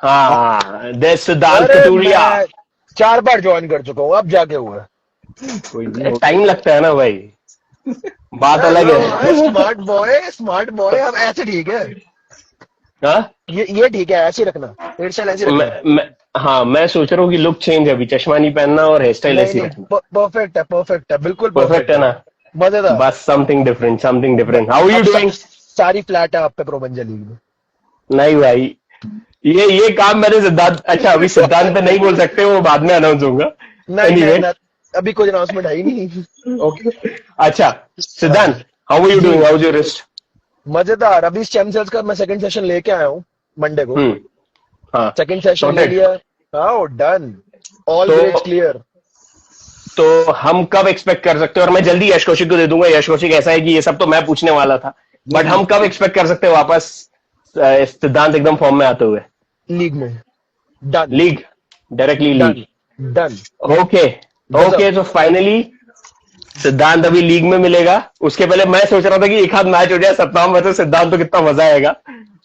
हाँ, दे सिद्धांत अरे कटूरिया। मैं 4 बार ज्वाइन कर चुका हूँ, अब जाके हुआ। कोई नहीं टाइम लगता है ना भाई, बात अलग है। Smart boy, smart boy. अब ऐसे ठीक है, हाँ, ये ठीक है, ऐसे ही रखना, हेयर स्टाइल ऐसे ही रखना। हाँ, मैं सोच रहा हूँ कि लुक चेंज है, अभी चश्मा नहीं पहनना और हेयर स्टाइल नहीं ऐसी नहीं, रखना। परफेक्ट है, परफेक्ट है, बिल्कुल परफेक्ट परफेक्ट है है। ना? मजेदार। बस something different, something different. How अब यू डूइंग? सारी फ्लैट है आप पे प्रोबंजल लीग में। नहीं भाई, ये काम मैंने सिद्धांत, अच्छा अभी सिद्धांत पे नहीं बोल सकते, वो बाद में अनाउंस होगा। नहीं नहीं एनीवे, नहीं, अभी कोई अनाउंसमेंट है ही नहीं। ओके। अच्छा हाँ Siddhant, how are you ji, doing? How is your wrist? मजेदार। अभी स्टेम सेल्स का मैं सेकंड सेशन लेके आया हूँ मंडे को। हम्म। हाँ। सेकंड सेशन ले सॉर्टेड। लिया। हाँ, डन। ऑल तो ग्रेड्स क्लियर। तो हम कब एक्सपेक्ट कर सकते हैं? और मैं जल्दी यश कौशिक को दे दूंगा। यश कौशिक ऐसा है कि ये सब तो मैं पूछने वाला था, बट हम कब एक्सपेक्ट कर सकते हैं वापस सिद्धांत एकदम फॉर्म में आते हुए? लीग में। Done. League, directly done. League. Done. Okay. गजब। ओके, तो फाइनली सिद्धांत अभी लीग में मिलेगा। उसके पहले मैं सोच रहा था कि एक आध मैच हो जाए सतनाम में, तो सिद्धांत तो कितना मजा आएगा,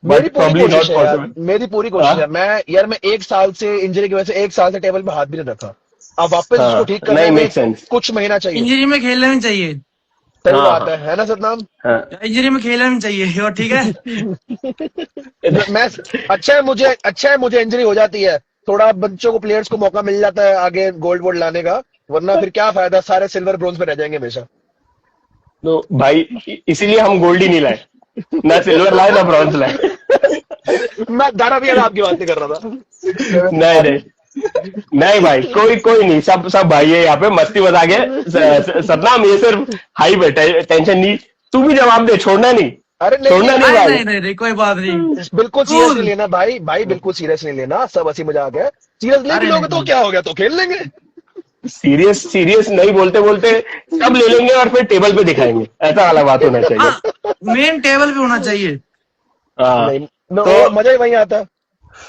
मेरी बट पूरी प्रॉब्ली कोशिश नॉट है यार, पॉसिबल। मेरी पूरी कोशिश है। हाँ, मैं 1 साल से इंजरी की वजह से 1 साल से टेबल पे हाथ भी नहीं रखा। अब वापस उसको हाँ, ठीक नहीं, करने में मेक सेंस। कुछ महीना चाहिए। इंजरी में खेलना भी चाहिए। सही हाँ, बात हाँ, है ना सतनाम? हाँ। इंजरी में खेलना भी चाहिए और ठीक है। मैं अच्छा है मुझे इंजरी हो जाती है, थोड़ा बच्चों को, प्लेयर्स को मौका मिल जाता है आगे गोल्ड वोल्ड लाने का। वरना फिर क्या फायदा, सारे सिल्वर ब्रोंज पे रह जाएंगे हमेशा। तो भाई, इसीलिए हम गोल्ड ही नहीं लाए, ना सिल्वर लाए ना ब्रॉन्ज लाए। मैं दारा भी आपकी बात नहीं कर रहा था। नहीं नहीं नहीं भाई, कोई कोई नहीं, सब सब भाई है यहाँ पे, मस्ती मजाक है। सतनाम, ये सिर्फ हाइप है, टेंशन नहीं। तू भी जवाब दे, छोड़ना नहीं। अरे नहीं छोड़ना नहीं, नहीं अरे भाई। नहीं नहीं नहीं, कोई बात नहीं। बिल्कुल सीरियस नहीं कूल। लेना भाई, भाई बिल्कुल सीरियस नहीं लेना, सब हंसी मजाक है। सीरियस ले भी अरे लोगे तो नहीं, क्या हो गया, तो खेल लेंगे। सीरियस सीरियस नहीं, बोलते बोलते सब ले लेंगे और फिर टेबल पे दिखाएंगे, ऐसा वाला बात होना चाहिए। हाँ, मेन टेबल पे होना चाहिए। हाँ। नहीं, तो मजा ही वहीं आता है।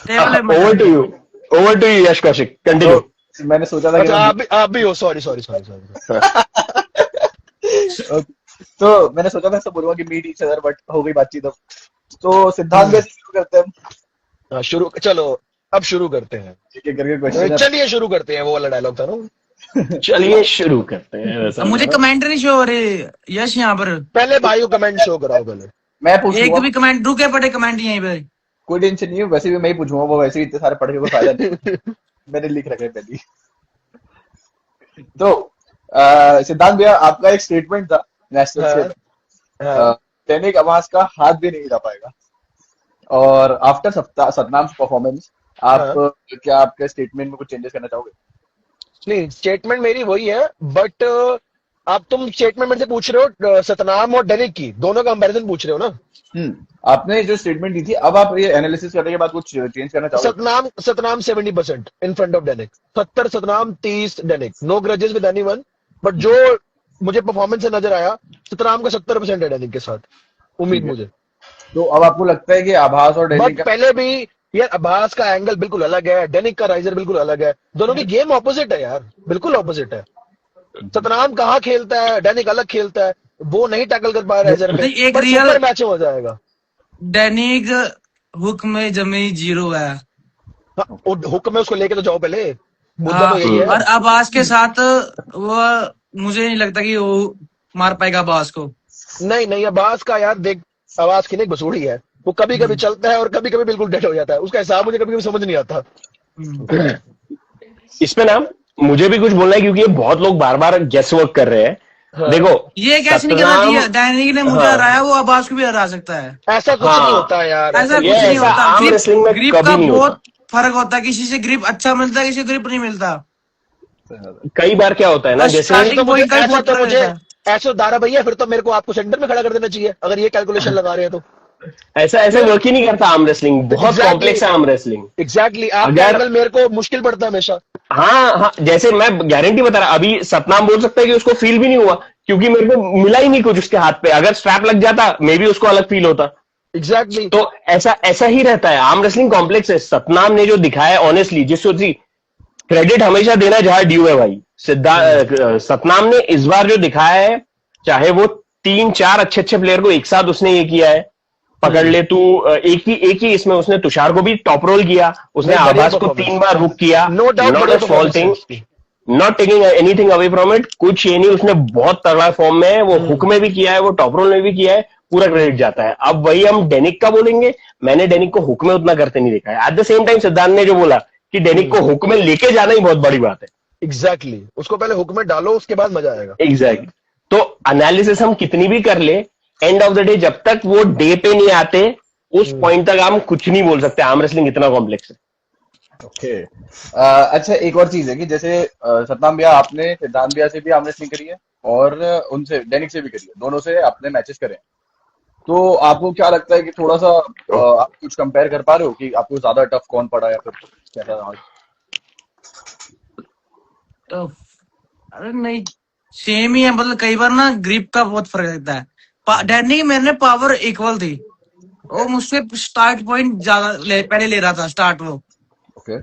टेबल पे मजा over to you, over to you Yash Kaushik, continue. तो मैंने सोचा था कि अच्छा, आप भी हो, सॉरी सॉरी सॉरी सॉरी। तो मैंने सोचा था सब बोलूंगा कि मीट ईच अदर, बट हो गई बातचीत अब। तो सिद्धांत से शुरू करते हैं हम। हाँ, शुरू चलो, अब शुरू करते हैं। एक एक करके क्वेश्चन। चलिए शुरू करते हैं, वो वाला डायलॉग था ना। चलिए शुरू करते हैं, वैसा अब मुझे था। कमेंट नहीं शो हो रहे यश यहाँ पर। पहले भाई को कमेंट शो कराओ पहले। मैं पूछ एक लूंगा, भी कमेंट, रुके पड़े कमेंट यहीं पे। कोई टेंशन नहीं है, वैसे भी मैं ही पूछूंगा, वो वैसे ही इतने सारे पढ़ के कोई फायदा नहीं। मैंने लिख रखे हैं पहले ही। तो सिद्धांत भैया, आपका एक स्टेटमेंट था नेशनल हाँ, से, हाँ। दैनिक आवाज का हाथ भी नहीं हिला पाएगा। और आफ्टर सतनाम परफॉर्मेंस, आप क्या आपके स्टेटमेंट में कुछ चेंजेस करना चाहोगे? नहीं, स्टेटमेंट मेरी वही है, बट आप तुम स्टेटमेंट मेरे से पूछ रहे हो सतनाम और डेनिक की, दोनों का कंपैरिजन पूछ रहे हो ना? आपने जो स्टेटमेंट दी थी, अब आप ये एनालिसिस करने के बाद कुछ चेंज करना चाहोगे? Satnam 70% in front of Denik, 70 Satnam, 30 Denik. No grudges with anyone, but जो मुझे परफॉर्मेंस से नजर आया, सतनाम का 70% है डेनिक के साथ, उम्मीद मुझे। तो अब आपको लगता है कि आभास और डेनिक बट पहले भी यार, आभास का एंगल बिल्कुल अलग है, डेनिक का राइजर बिल्कुल अलग है, दोनों की गेम ऑपोजिट है यार, बिल्कुल ऑपोजिट है। सतनाम कहाँ खेलता है, डेनिक अलग खेलता है, वो नहीं टैकल कर पाया राइजर पे, नहीं, एक पर रियल सुपर मैच में हो जाएगा। दैनिक हुक में जमी 0 है। हाँ, हुक्म में उसको लेके तो जाओ पहले, मुद्दा हाँ, तो यही है। और आवाज के साथ वो मुझे नहीं लगता कि वो मार पाएगा आवाज को। नहीं नहीं, आवाज का यार देख, आवाज की नहीं बसूड़ी है, वो कभी कभी चलता है और कभी कभी बिल्कुल डेड हो जाता है, उसका हिसाब मुझे कभी कभी समझ नहीं आता। इसमें ना मुझे भी कुछ बोलना है, क्योंकि ये बहुत लोग बार बार गेस वर्क कर रहे हैं। हाँ। देखो, ये कैसे नहीं करना चाहिए, सतनाम, दैनिक ने मुझे हाँ, हराया, वो आवाज को भी हरा सकता है। ऐसा कुछ हाँ, नहीं होता है यार, ऐसा ये कुछ नहीं ऐसा होता। आम रेसलिंग में ग्रिप कभी का नहीं बहुत होता। फर्क होता है, किसी से ग्रिप अच्छा मिलता है, किसी से ग्रिप नहीं मिलता। कई बार क्या होता है ना, और जैसे स्टार्टिंग पॉइंट का भी ऐसा बहुत तो फर्क मुझे रहता है। ऐसे दारा भैया, फिर तो मेरे को आपको सेंटर में खड़ा कर देना चाहिए, अगर ये कैलकुलेशन लगा रहे हैं तो। ऐसा ऐसे वर्क ही नहीं करता आर्म रेसलिंग, बहुत कॉम्प्लेक्स है आर्म रेसलिंग। एग्जैक्टली, आपका अगर, एंगल मेरे को मुश्किल पड़ता है हमेशा। हाँ हाँ, जैसे मैं गारंटी बता रहा, अभी सतनाम बोल सकता है कि उसको फील भी नहीं हुआ, क्योंकि मेरे को मिला ही नहीं कुछ उसके हाथ पे। अगर स्ट्रैप लग जाता, मे भी उसको अलग फील होता। एग्जैक्टली। तो ऐसा ऐसा ही रहता है, आर्म रेसलिंग कॉम्प्लेक्स है। सतनाम ने जो दिखाया, ऑनेस्टली, जिसको क्रेडिट हमेशा देना जहां ड्यू है भाई, सतनाम ने इस बार जो दिखाया है, चाहे वो 3-4 अच्छे अच्छे प्लेयर को एक साथ उसने ये किया है, पकड़ ले तू, एक ही इसमें उसने तुषार को भी टॉप रोल किया, उसने नहीं, बढ़िया आभास को performance। 3 बार हुक किया, नो डाउट नॉट बढ़िया अ स्मॉल performance है थिंग, उसकी। Not taking anything away from it, कुछ ये नहीं, उसने बहुत तगड़ा फॉर्म में है, वो हुक में भी किया है, वो टॉप रोल में भी किया है, पूरा क्रेडिट जाता है। अब वही हम डेनिक का बोलेंगे, मैंने डेनिक को हुक में उतना करते नहीं देखा है। एट द सेम टाइम सिद्धांत ने जो बोला कि डेनिक को हुक में लेके जाना ही बहुत बड़ी बात है। एग्जैक्टली, उसको पहले हुक में डालो, उसके बाद मजा आएगा। एग्जैक्ट, तो एनालिसिस हम कितनी भी कर ले, एंड ऑफ द डे जब तक वो डे पे नहीं आते उस पॉइंट तक हम कुछ नहीं बोल सकते। आर्म रेसलिंग इतना कॉम्प्लेक्स है। ओके। अच्छा, एक और चीज है कि जैसे सतनाम भैया, आपने सिद्धांत भैया से भी आर्म रेसलिंग करी है और उनसे डेनिक से भी करी है, दोनों से आपने मैचेस करे हैं। तो आपको क्या लगता है कि थोड़ा सा आप कुछ कंपेयर कर पा रहे हो कि आपको ज्यादा टफ कौन पड़ा या फिर कैसा रहा? तो अरे नहीं, सेम ही है, मतलब कई बार ना ग्रिप का बहुत फर्क रहता है। डैनी मैंने पावर इक्वल थी, वो मुझसे स्टार्ट पॉइंट ज्यादा पहले ले रहा था स्टार्ट, वो ओके।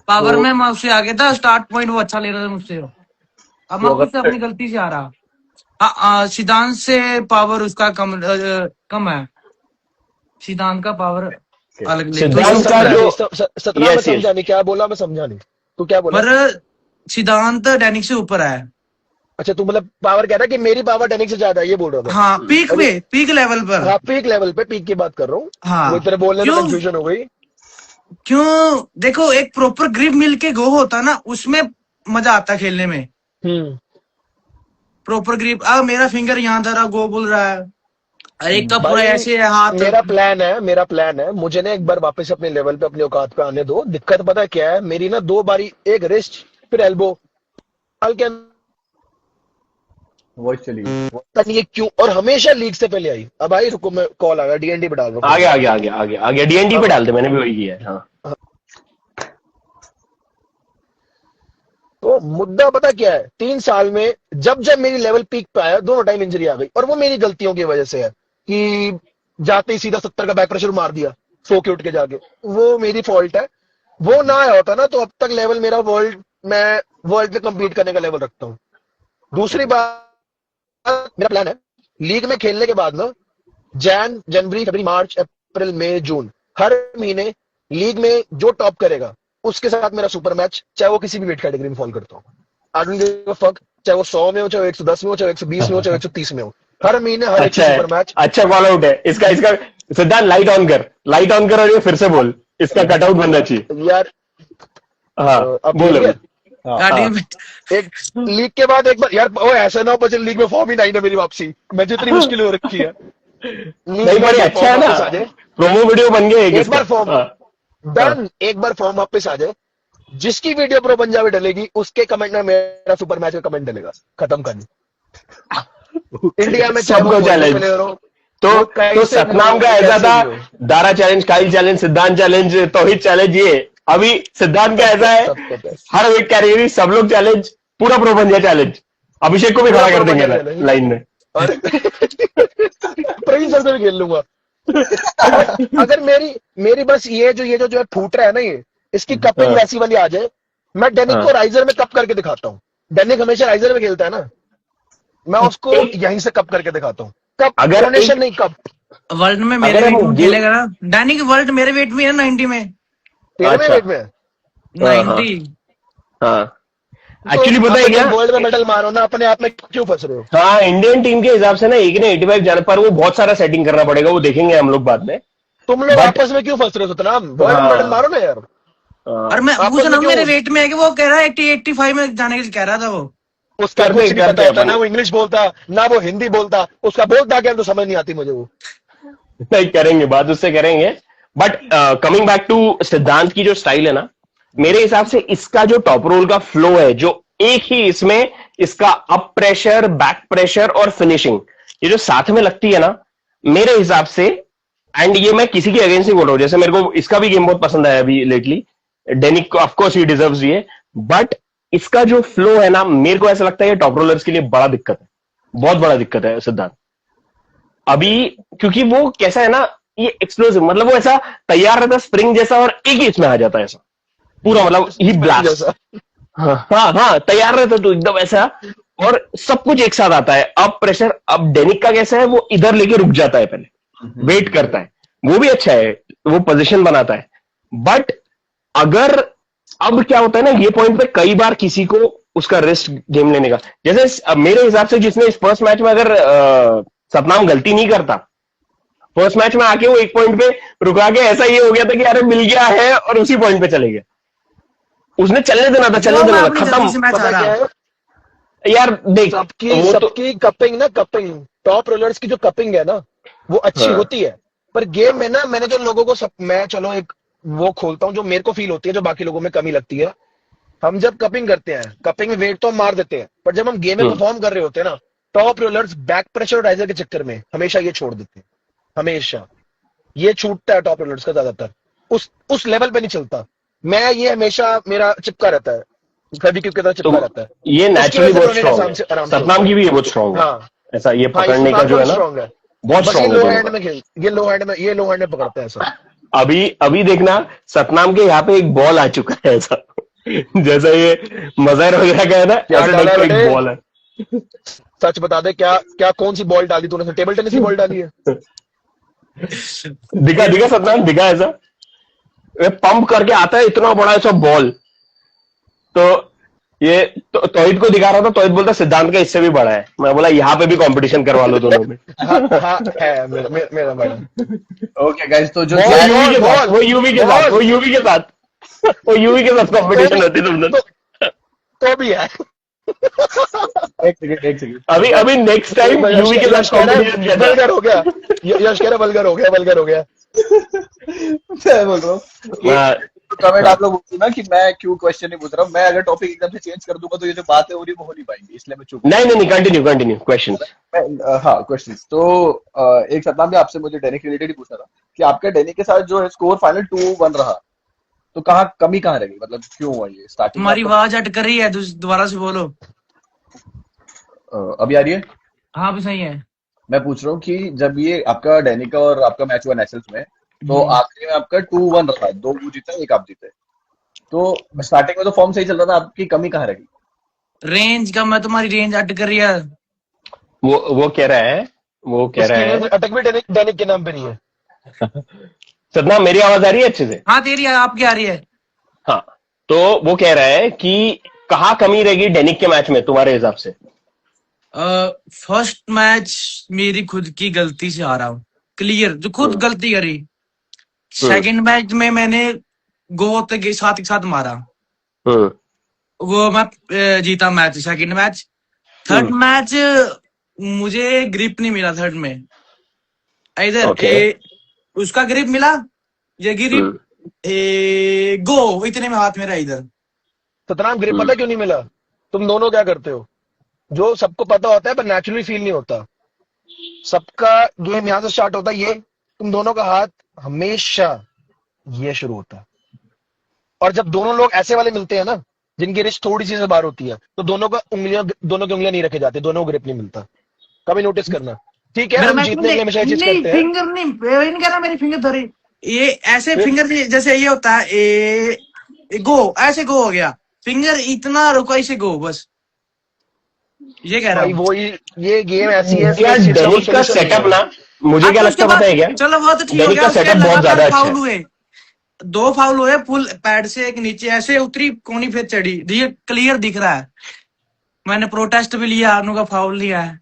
पावर तो- में मैं उससे आगे था, स्टार्ट पॉइंट वो अच्छा ले रहा था मुझसे। अब तो मैं अगर उससे अपनी गलती से आ रहा। हाँ, सिद्धांत से पावर उसका कम है, सिद्धांत का पावर अलग ले, तो सिद्धांत इस का ऊपर है। जो सतना में Yes, yes. समझा नहीं, क्या बोला मैं समझा नहीं, तू क्या बोला? पर सिद्धांत डैनिक से ऊपर है। अच्छा, तू मतलब पावर कह रहा है कि मेरी पावर डेनिक से ज्यादा है, ये बोल रहा था? हाँ, पीक पे, पीक लेवल पर। हाँ, पीक लेवल पे, पीक की बात कर रहा हूँ। हाँ, वो तेरे बोलने में क्यों? कंफ्यूजन हो गई। क्यों? देखो, एक प्रॉपर ग्रिप मिलके गो होता ना, उसमें मजा आता खेलने में। प्रॉपर ग्रिप, अब मेरा फिंगर यहाँ धरा, गो बोल रहा है, एक का पूरा भाई, ऐसे है हाथ। मेरा प्लान है, मुझे ना एक बार वापस अपने लेवल पे, अपने औकात पे आने दो। दिक्कत पता है क्या है मेरी ना? 2 बारी, एक रिस्ट फिर एल्बो, हल्के वॉइस चली गई। पता नहीं ये क्यों, और हमेशा लीग से पहले आई। अब आई, रुको मैं कॉल आ गया, डीएनडी पे डाल रहा हूँ। आगे डीएनडी पे डाल दे, मैंने भी वही किया है। हाँ, तो मुद्दा पता क्या है, 3 साल में जब जब मेरी लेवल पीक पे आया, दोनों टाइम इंजरी आ गई, और वो मेरी गलतियों की वजह से है कि जाते ही सीधा 70 का बैक प्रेशर मार दिया, सो के उठ के जाके, वो मेरी फॉल्ट है। वो ना आया होता ना, तो अब तक लेवल मेरा मैं वर्ल्ड पे कम्पीट करने का लेवल रखता हूँ। दूसरी बात, मेरा प्लान है लीग में खेलने के बाद ना, जनवरी, फरवरी, मार्च, अप्रैल, मई, जून, हर महीने लीग में जो टॉप करेगा उसके साथ मेरा सुपर मैच, चाहे वो किसी भी वेट कैटेगरी में फॉल करता हूँ। I don't give a fuck, चाहे वो 100 में हो, चाहे वो 110 में हो, चाहे 120 में हो, चाहे 130 में हो, हर महीने हर एक अच्छा है, सुपर मैच। अच्छा कॉल आउट है इसका। सिद्धांत लाइट ऑन कर और ये फिर से बोल, इसका कटआउट बनना चाहिए। यार हाँ, अब बोल ये अभी। गाड़ी में एक लीग के बाद एक बार यार, ओ ऐसा ना हो लीग में फॉर्म ही नहीं ना मेरी वापसी, मैं जितनी मुश्किल हो रखी है। नहीं, बड़ी अच्छा है ना, प्रोमो वीडियो बन गया एक बार फॉर्म हाँ, डन, एक बार फॉर्म वापस आ जाए, जिसकी वीडियो प्रो पंजाबी डलेगी उसके कमेंट में मेरा सुपर मैच का कमेंट डलेगा, खत्म करनी। इंडिया में चाहे वो सबको कोई चैलेंज। प्लेयर हो, तो सतनाम का ऐसा था, दारा चैलेंज, काइल चैलेंज, सिद्धांत चैलेंज, तौहीद चैलेंज, ये अभी सिद्धांत का ऐसा है, सबको best। हर वेट कैटेगरी सब लोग चैलेंज, पूरा प्रो पंजा चैलेंज। अभिषेक को भी खड़ा कर देंगे लाइन में। और प्रवीण सर से भी खेल लूंगा। अगर मेरी बस ये जो है फूट रहा है ना, ये इसकी कपिंग हाँ। वैसी वाली आ जाए, मैं डेनिक को राइजर में कप करके दिखाता हूँ। डेनिक हमेशा राइजर में खेलता है ना, मैं उसको यहीं से कप करके दिखाता हूँ। कप, अगर डोनेशन नहीं, कप। वर्ल्ड में मेरे अगर वेट हम में खेलेगा ना, डैनी की वर्ल्ड मेरे वेट में है, 90 में। तेरे में अच्छा। वेट में है? 90। हाँ, एक्चुअली पता है क्या, वर्ल्ड में मेडल मारो ना, अपने आप में क्यों फंस रहे हो? हाँ, इंडियन टीम के हिसाब से ना एक ने 85 जाने पर वो बहुत सारा सेटिंग करना पड़ेगा, वो देखेंगे हम लोग बाद में। तुम लोग But- आपस में क्यों फंस रहे हो सतनाम? वर्ल्ड में हाँ। मेडल मारो ना यार। और मैं आपस पूछ में रहा हूँ क्यों? मेरे वेट में है कि वो कह रहा है 80-85 में जाने के लिए कह रहा था वो। उसका करते- कुछ नहीं करते पता होता अपन। ना, वो इंग्लिश बोलता ना वो हिंदी बोलता, उसका बोलता क्या तो समझ नहीं आती मुझे वो। नहीं, करेंगे बात, उससे करेंगे। बट कमिंग बैक टू सिद्धांत की जो स्टाइल है ना, मेरे हिसाब से इसका जो टॉप रोल का फ्लो है, जो एक ही इसमें इसका अप प्रेशर, बैक प्रेशर और फिनिशिंग, ये जो साथ में लगती है ना, मेरे हिसाब से, एंड ये मैं किसी के अगेंस्ट नहीं बोल रहा हूं, जैसे मेरे को इसका भी गेम बहुत पसंद आया अभी लेटली, डेनिक को ऑफकोर्स ही डिजर्व्स ये, बट इसका जो फ्लो है ना, मेरे को ऐसा लगता है ये टॉप रोलर्स के लिए बड़ा दिक्कत है, बहुत बड़ा दिक्कत है सिद्धांत अभी, क्योंकि वो कैसा है ना, ये एक्सप्लोसिव, मतलब वो ऐसा तैयार रहता है स्प्रिंग जैसा, और एक ही इसमें आ जाता है ऐसा पूरा, मतलब ही ब्लास्ट। जैसा। हाँ, तैयार रहता तो एकदम ऐसा, और सब कुछ एक साथ आता है। अब प्रेशर, अब डेनिक का कैसा है, वो इधर लेके रुक जाता है पहले, वेट करता है, वो भी अच्छा है, वो पोजीशन बनाता है। बट अगर अब क्या होता है ना, ये पॉइंट पे कई बार किसी को उसका रिस्क गेम लेने का, जैसे अब मेरे हिसाब से जिसने इस फर्स्ट मैच में अगर सतनाम गलती नहीं करता, फर्स्ट मैच में आके वो एक पॉइंट पे रुका के ऐसा ये हो गया था कि अरे मिल गया है और उसी पॉइंट पे चले गया, उसने चलने देना था, चलने जो मैं देना था, अपनी जल्दी से खत्म। मैच पता हारा। क्या है, यार देख सबकी वो तो सबकी कपिंग ना, कपिंग टॉप रोलर्स की जो कपिंग है ना, वो अच्छी हाँ होती है। पर गेम में ना, मैंने जो लोगों को मैं चलो एक वो खोलता हूँ जो मेरे को फील होती है, जो बाकी लोगों में कमी लगती है। हम जब कपिंग करते हैं, कपिंग में वेट तो हम मार देते हैं, पर जब हम गेम में हम्म, परफॉर्म कर रहे होते हैं ना, टॉप रोलर्स बैक प्रेशर और राइजर के चक्कर में हमेशा ये छोड़ देते हैं। हमेशा ये छूटता है टॉप रोलर्स का ज्यादातर, उस लेवल पे नहीं चलता। मैं ये हमेशा मेरा चिपका रहता है, फेविक्विक की तरह तो चिपका रहता है। ये उसकी नेचुरली वजह से बहुत उन्होंने स्ट्रांग आराम है, से होता सतनाम है। की भी ये बहुत स्ट्रांग है, हाँ ऐसा ये हाँ, ये पकड़ने का सतनाम जो का है भी ना, स्ट्रांग है। बहुत बस ये स्ट्रांग है लो दोनों हैंड का। में ये लो हैंड में, ये लो हैंड में पकड़ता है सब। अभी अभी देखना, सतनाम के यहाँ पे एक बॉल आ चुका है ऐसा जैसा ये मजहर वगैरह का है ना, क्या ऐसे डाला टाइप है का एक बेटे? बॉल है। सच बता दे, क्या क्या कौन सी बॉल डाली तूने? टेबल टेनिस की बॉल डाली है? दिखा दिखा सतनाम, दिखा ऐसा पंप करके आता है इतना बड़ा ऐसा बॉल। तो ये तौहीद को दिखा रहा था, तौहीद बोलता सिद्धांत का इससे भी बड़ा है। मैं बोला यहाँ पे भी कंपटीशन करवा लो दोनों में। हाँ हाँ, है मेरा मैडम। ओके गाइस, तो जो वो बॉल यूवी बॉल के साथ, बॉल वो यूवी के साथ, वो बॉल यूवी के साथ, वो यूवी के साथ तो कंपटीशन भी होती तुम लोग। तो भी है। एक सेकंड, एक सेकंड। अभी अभी नेक्स्ट टाइम यश यूवी के यश साथ कह रहा कंपटीशन है करना। वल्गर हो गया। यश कह रहा है वल्गर हो गया, वल्गर हो गया। मैं बोल रहा हूँ कि हाँ, कमेंट आप लोग बोलते ना कि मैं क्यों क्वेश्चन नहीं पूछ रहा हूँ। मैं अगर टॉपिक एकदम से चेंज कर दूंगा तो ये जो बात है वो नहीं, वो हो नहीं पाएंगी, इसलिए मैं चुप हूँ। नहीं नहीं नहीं, कंटिन्यू कंटिन्यू क्वेश्चन। हाँ, क्वेश्चन तो एक सतनाम भी आपसे मुझे डेनिक रिलेटेड ही पूछना था कि आपका डेनिक के साथ जो है स्कोर फाइनल 2-1 रहा, तो कहाँ कमी कहाँ रह गई, मतलब क्यों हुआ ये स्टार्टिंग में तुम्हारी आपका? आवाज अटक रही है, दोबारा से बोलो। अभी आ रही है? हाँ भी सही है। मैं पूछ रहा हूँ कि जब ये आपका डेनिक का और आपका मैच हुआ नेशनल्स में, तो आखिरी में आपका 2-1 रहा, 2 वो जीता, 1 आप जीते। तो स्टार्टिंग में तो फॉर्म सही चल रहा था, आपकी कमी कहाँ रह गई? रेंज का, मैं तुम्हारी रेंज अटक रही है। वो कह रहा है, वो कह रहा उसकी है रेंज अटक भी दैनिक के नाम पे नहीं है। सतना, मेरी आवाज आ रही है अच्छे से? हाँ तेरी आपकी आ रही है। हाँ, तो वो कह रहा है कि कहाँ कमी रहेगी डेनिक के मैच में तुम्हारे हिसाब से? फर्स्ट मैच मेरी खुद की गलती से आ रहा हूँ, क्लियर, जो खुद गलती करी। सेकंड मैच में मैंने गो के साथ मारा, हम्म वो मैं जीता match, second match. Third match मुझे ग्रिप नहीं मिला थर्ड में, इधर Okay. उसका ग्रिप मिला, ये ग्रिप गो इतने में हाथ मेरा इधर। सतनाम ग्रिप पता क्यों नहीं मिला? तुम दोनों क्या करते हो, जो सबको पता होता है पर नेचुरली फील नहीं होता। सबका गेम यहां से स्टार्ट होता है, ये तुम दोनों का हाथ हमेशा ये शुरू होता है। और जब दोनों लोग ऐसे वाले मिलते हैं ना, जिनकी रिस्ट थोड़ी सी से बाहर होती है, तो दोनों की उंगलियां नहीं रखे जाते, दोनों को ग्रिप नहीं मिलता। कभी नोटिस करना, ठीक है? मेरा हम मैच जीतने के लिए हमेशा ये चीज नहीं, करते हैं। फिंगर नहीं, ये नहीं कह रहा मेरी फिंगर धरी, ये ऐसे फिर फिंगर जैसे ये होता है गो, ऐसे गो हो गया, फिंगर इतना रुका, इसे गो, बस ये कह रहा भाई हूँ। वो ये गेम ऐसी है, यार इस चीज का कोई डेनिक का solution नहीं सेटअप है। ना, मुझे हाँ क्या तो लगता उसके पता है क्या? बाद चलो वो तो ठीक हो डेनिक गया, का उसके सेटअप बहुत ज्यादा लगातार अच्छा फाउल है। हुए, 2 फाउल हुए, फुल पैड से एक नीचे ऐसे उतरी कोनी, फिर चढ़ी, ये क्लियर दिख रहा है। मैंने प्रोटेस्ट भी लिया, अनु का फाउल लिया है,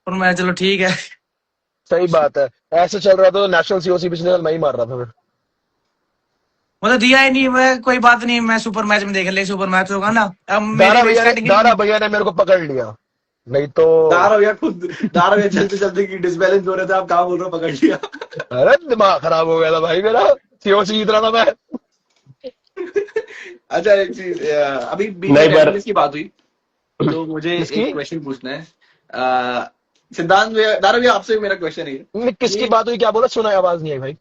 और मैं चलो ठीक है। सही बात है, ऐसे चल रहा था तो नेशनल सीओसी पिछले साल मैं ही मार रहा था फिर। मतलब दिया ही नहीं, मैं कोई बात नहीं, मैं सुपर मैच में देख ले, सुपर मैच होगा ना, अब मेरी स्टार्टिंग। दारा भैया ने मेरे को पकड़ लिया, नहीं तो दारा भैया चलते चलते की डिसबैलेंस हो रहे थे, आप कहाँ बोल रहे हो पकड़ लिया? अरे दिमाग खराब हो गया था भाई मेरा, सीओसी जीत रहा था मैं। अच्छा एक चीज, अभी बीच नहीं, में पर- टेनिस की बात हुई, तो मुझे किसकी? एक क्वेश्चन पूछना है। सिद्धांत भैया, दारा भैया, आपसे मेरा क्वेश्चन है, किसकी बात हुई, क्या बोला? सुना, आवाज नहीं आई भाई।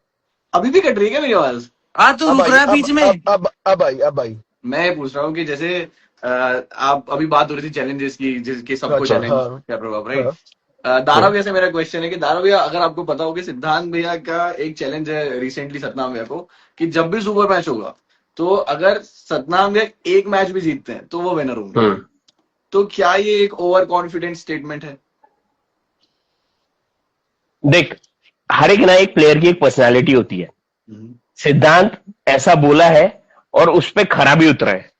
अभी भी कट रही है क्या मेरी आवाज? तू अब रुक आई, रहा है बीच में। अब आई। मैं पूछ रहा हूँ कि जैसे आप अभी बात हो रही थी चैलेंजेस की, जिसके सबको अच्छा, चैलेंज हाँ। का प्रभाव, राइट? हाँ। दारा भैया से मेरा क्वेश्चन है कि दारा भैया, अगर आपको पता हो कि सिद्धांत भैया का एक चैलेंज है रिसेंटली सतनाम भैया को, कि जब भी सुपर मैच होगा, तो अगर सतनाम भैया एक मैच भी जीतते हैं तो वो विनर होंगे, तो क्या ये एक ओवर कॉन्फिडेंट स्टेटमेंट है? देख, हर एक ना एक प्लेयर की एक पर्सनालिटी होती है। सिद्धांत ऐसा बोला है और उस पर खरा भी उतरा है,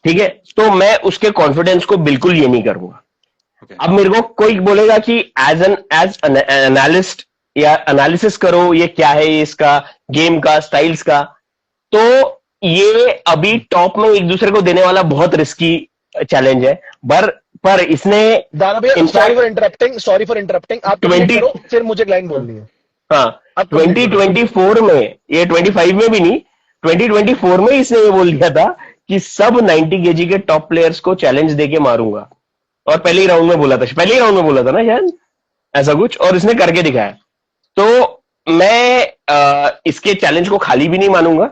ठीक है, तो मैं उसके कॉन्फिडेंस को बिल्कुल ये नहीं करूंगा। अब मेरे को कोई बोलेगा कि एज एनालिस्ट या एनालिसिस करो, ये क्या है, ये इसका गेम का स्टाइल्स का, तो ये अभी टॉप में एक दूसरे को देने वाला बहुत रिस्की चैलेंज है। पर इसने दाना भैया, सॉरी फॉर इंटरप्टिंग, आप 20 करो, फिर मुझे एक लाइन बोलनी है। हाँ, अब 2024 में, ये 25 में भी नहीं, 2024 में इसने ये बोल दिया था कि सब 90 केजी के टॉप प्लेयर्स को चैलेंज देके मारूंगा, और पहले ही राउंड में बोला था ना शायद ऐसा कुछ, और इसने करके दिखाया। तो मैं इसके चैलेंज को खाली भी नहीं मानूंगा,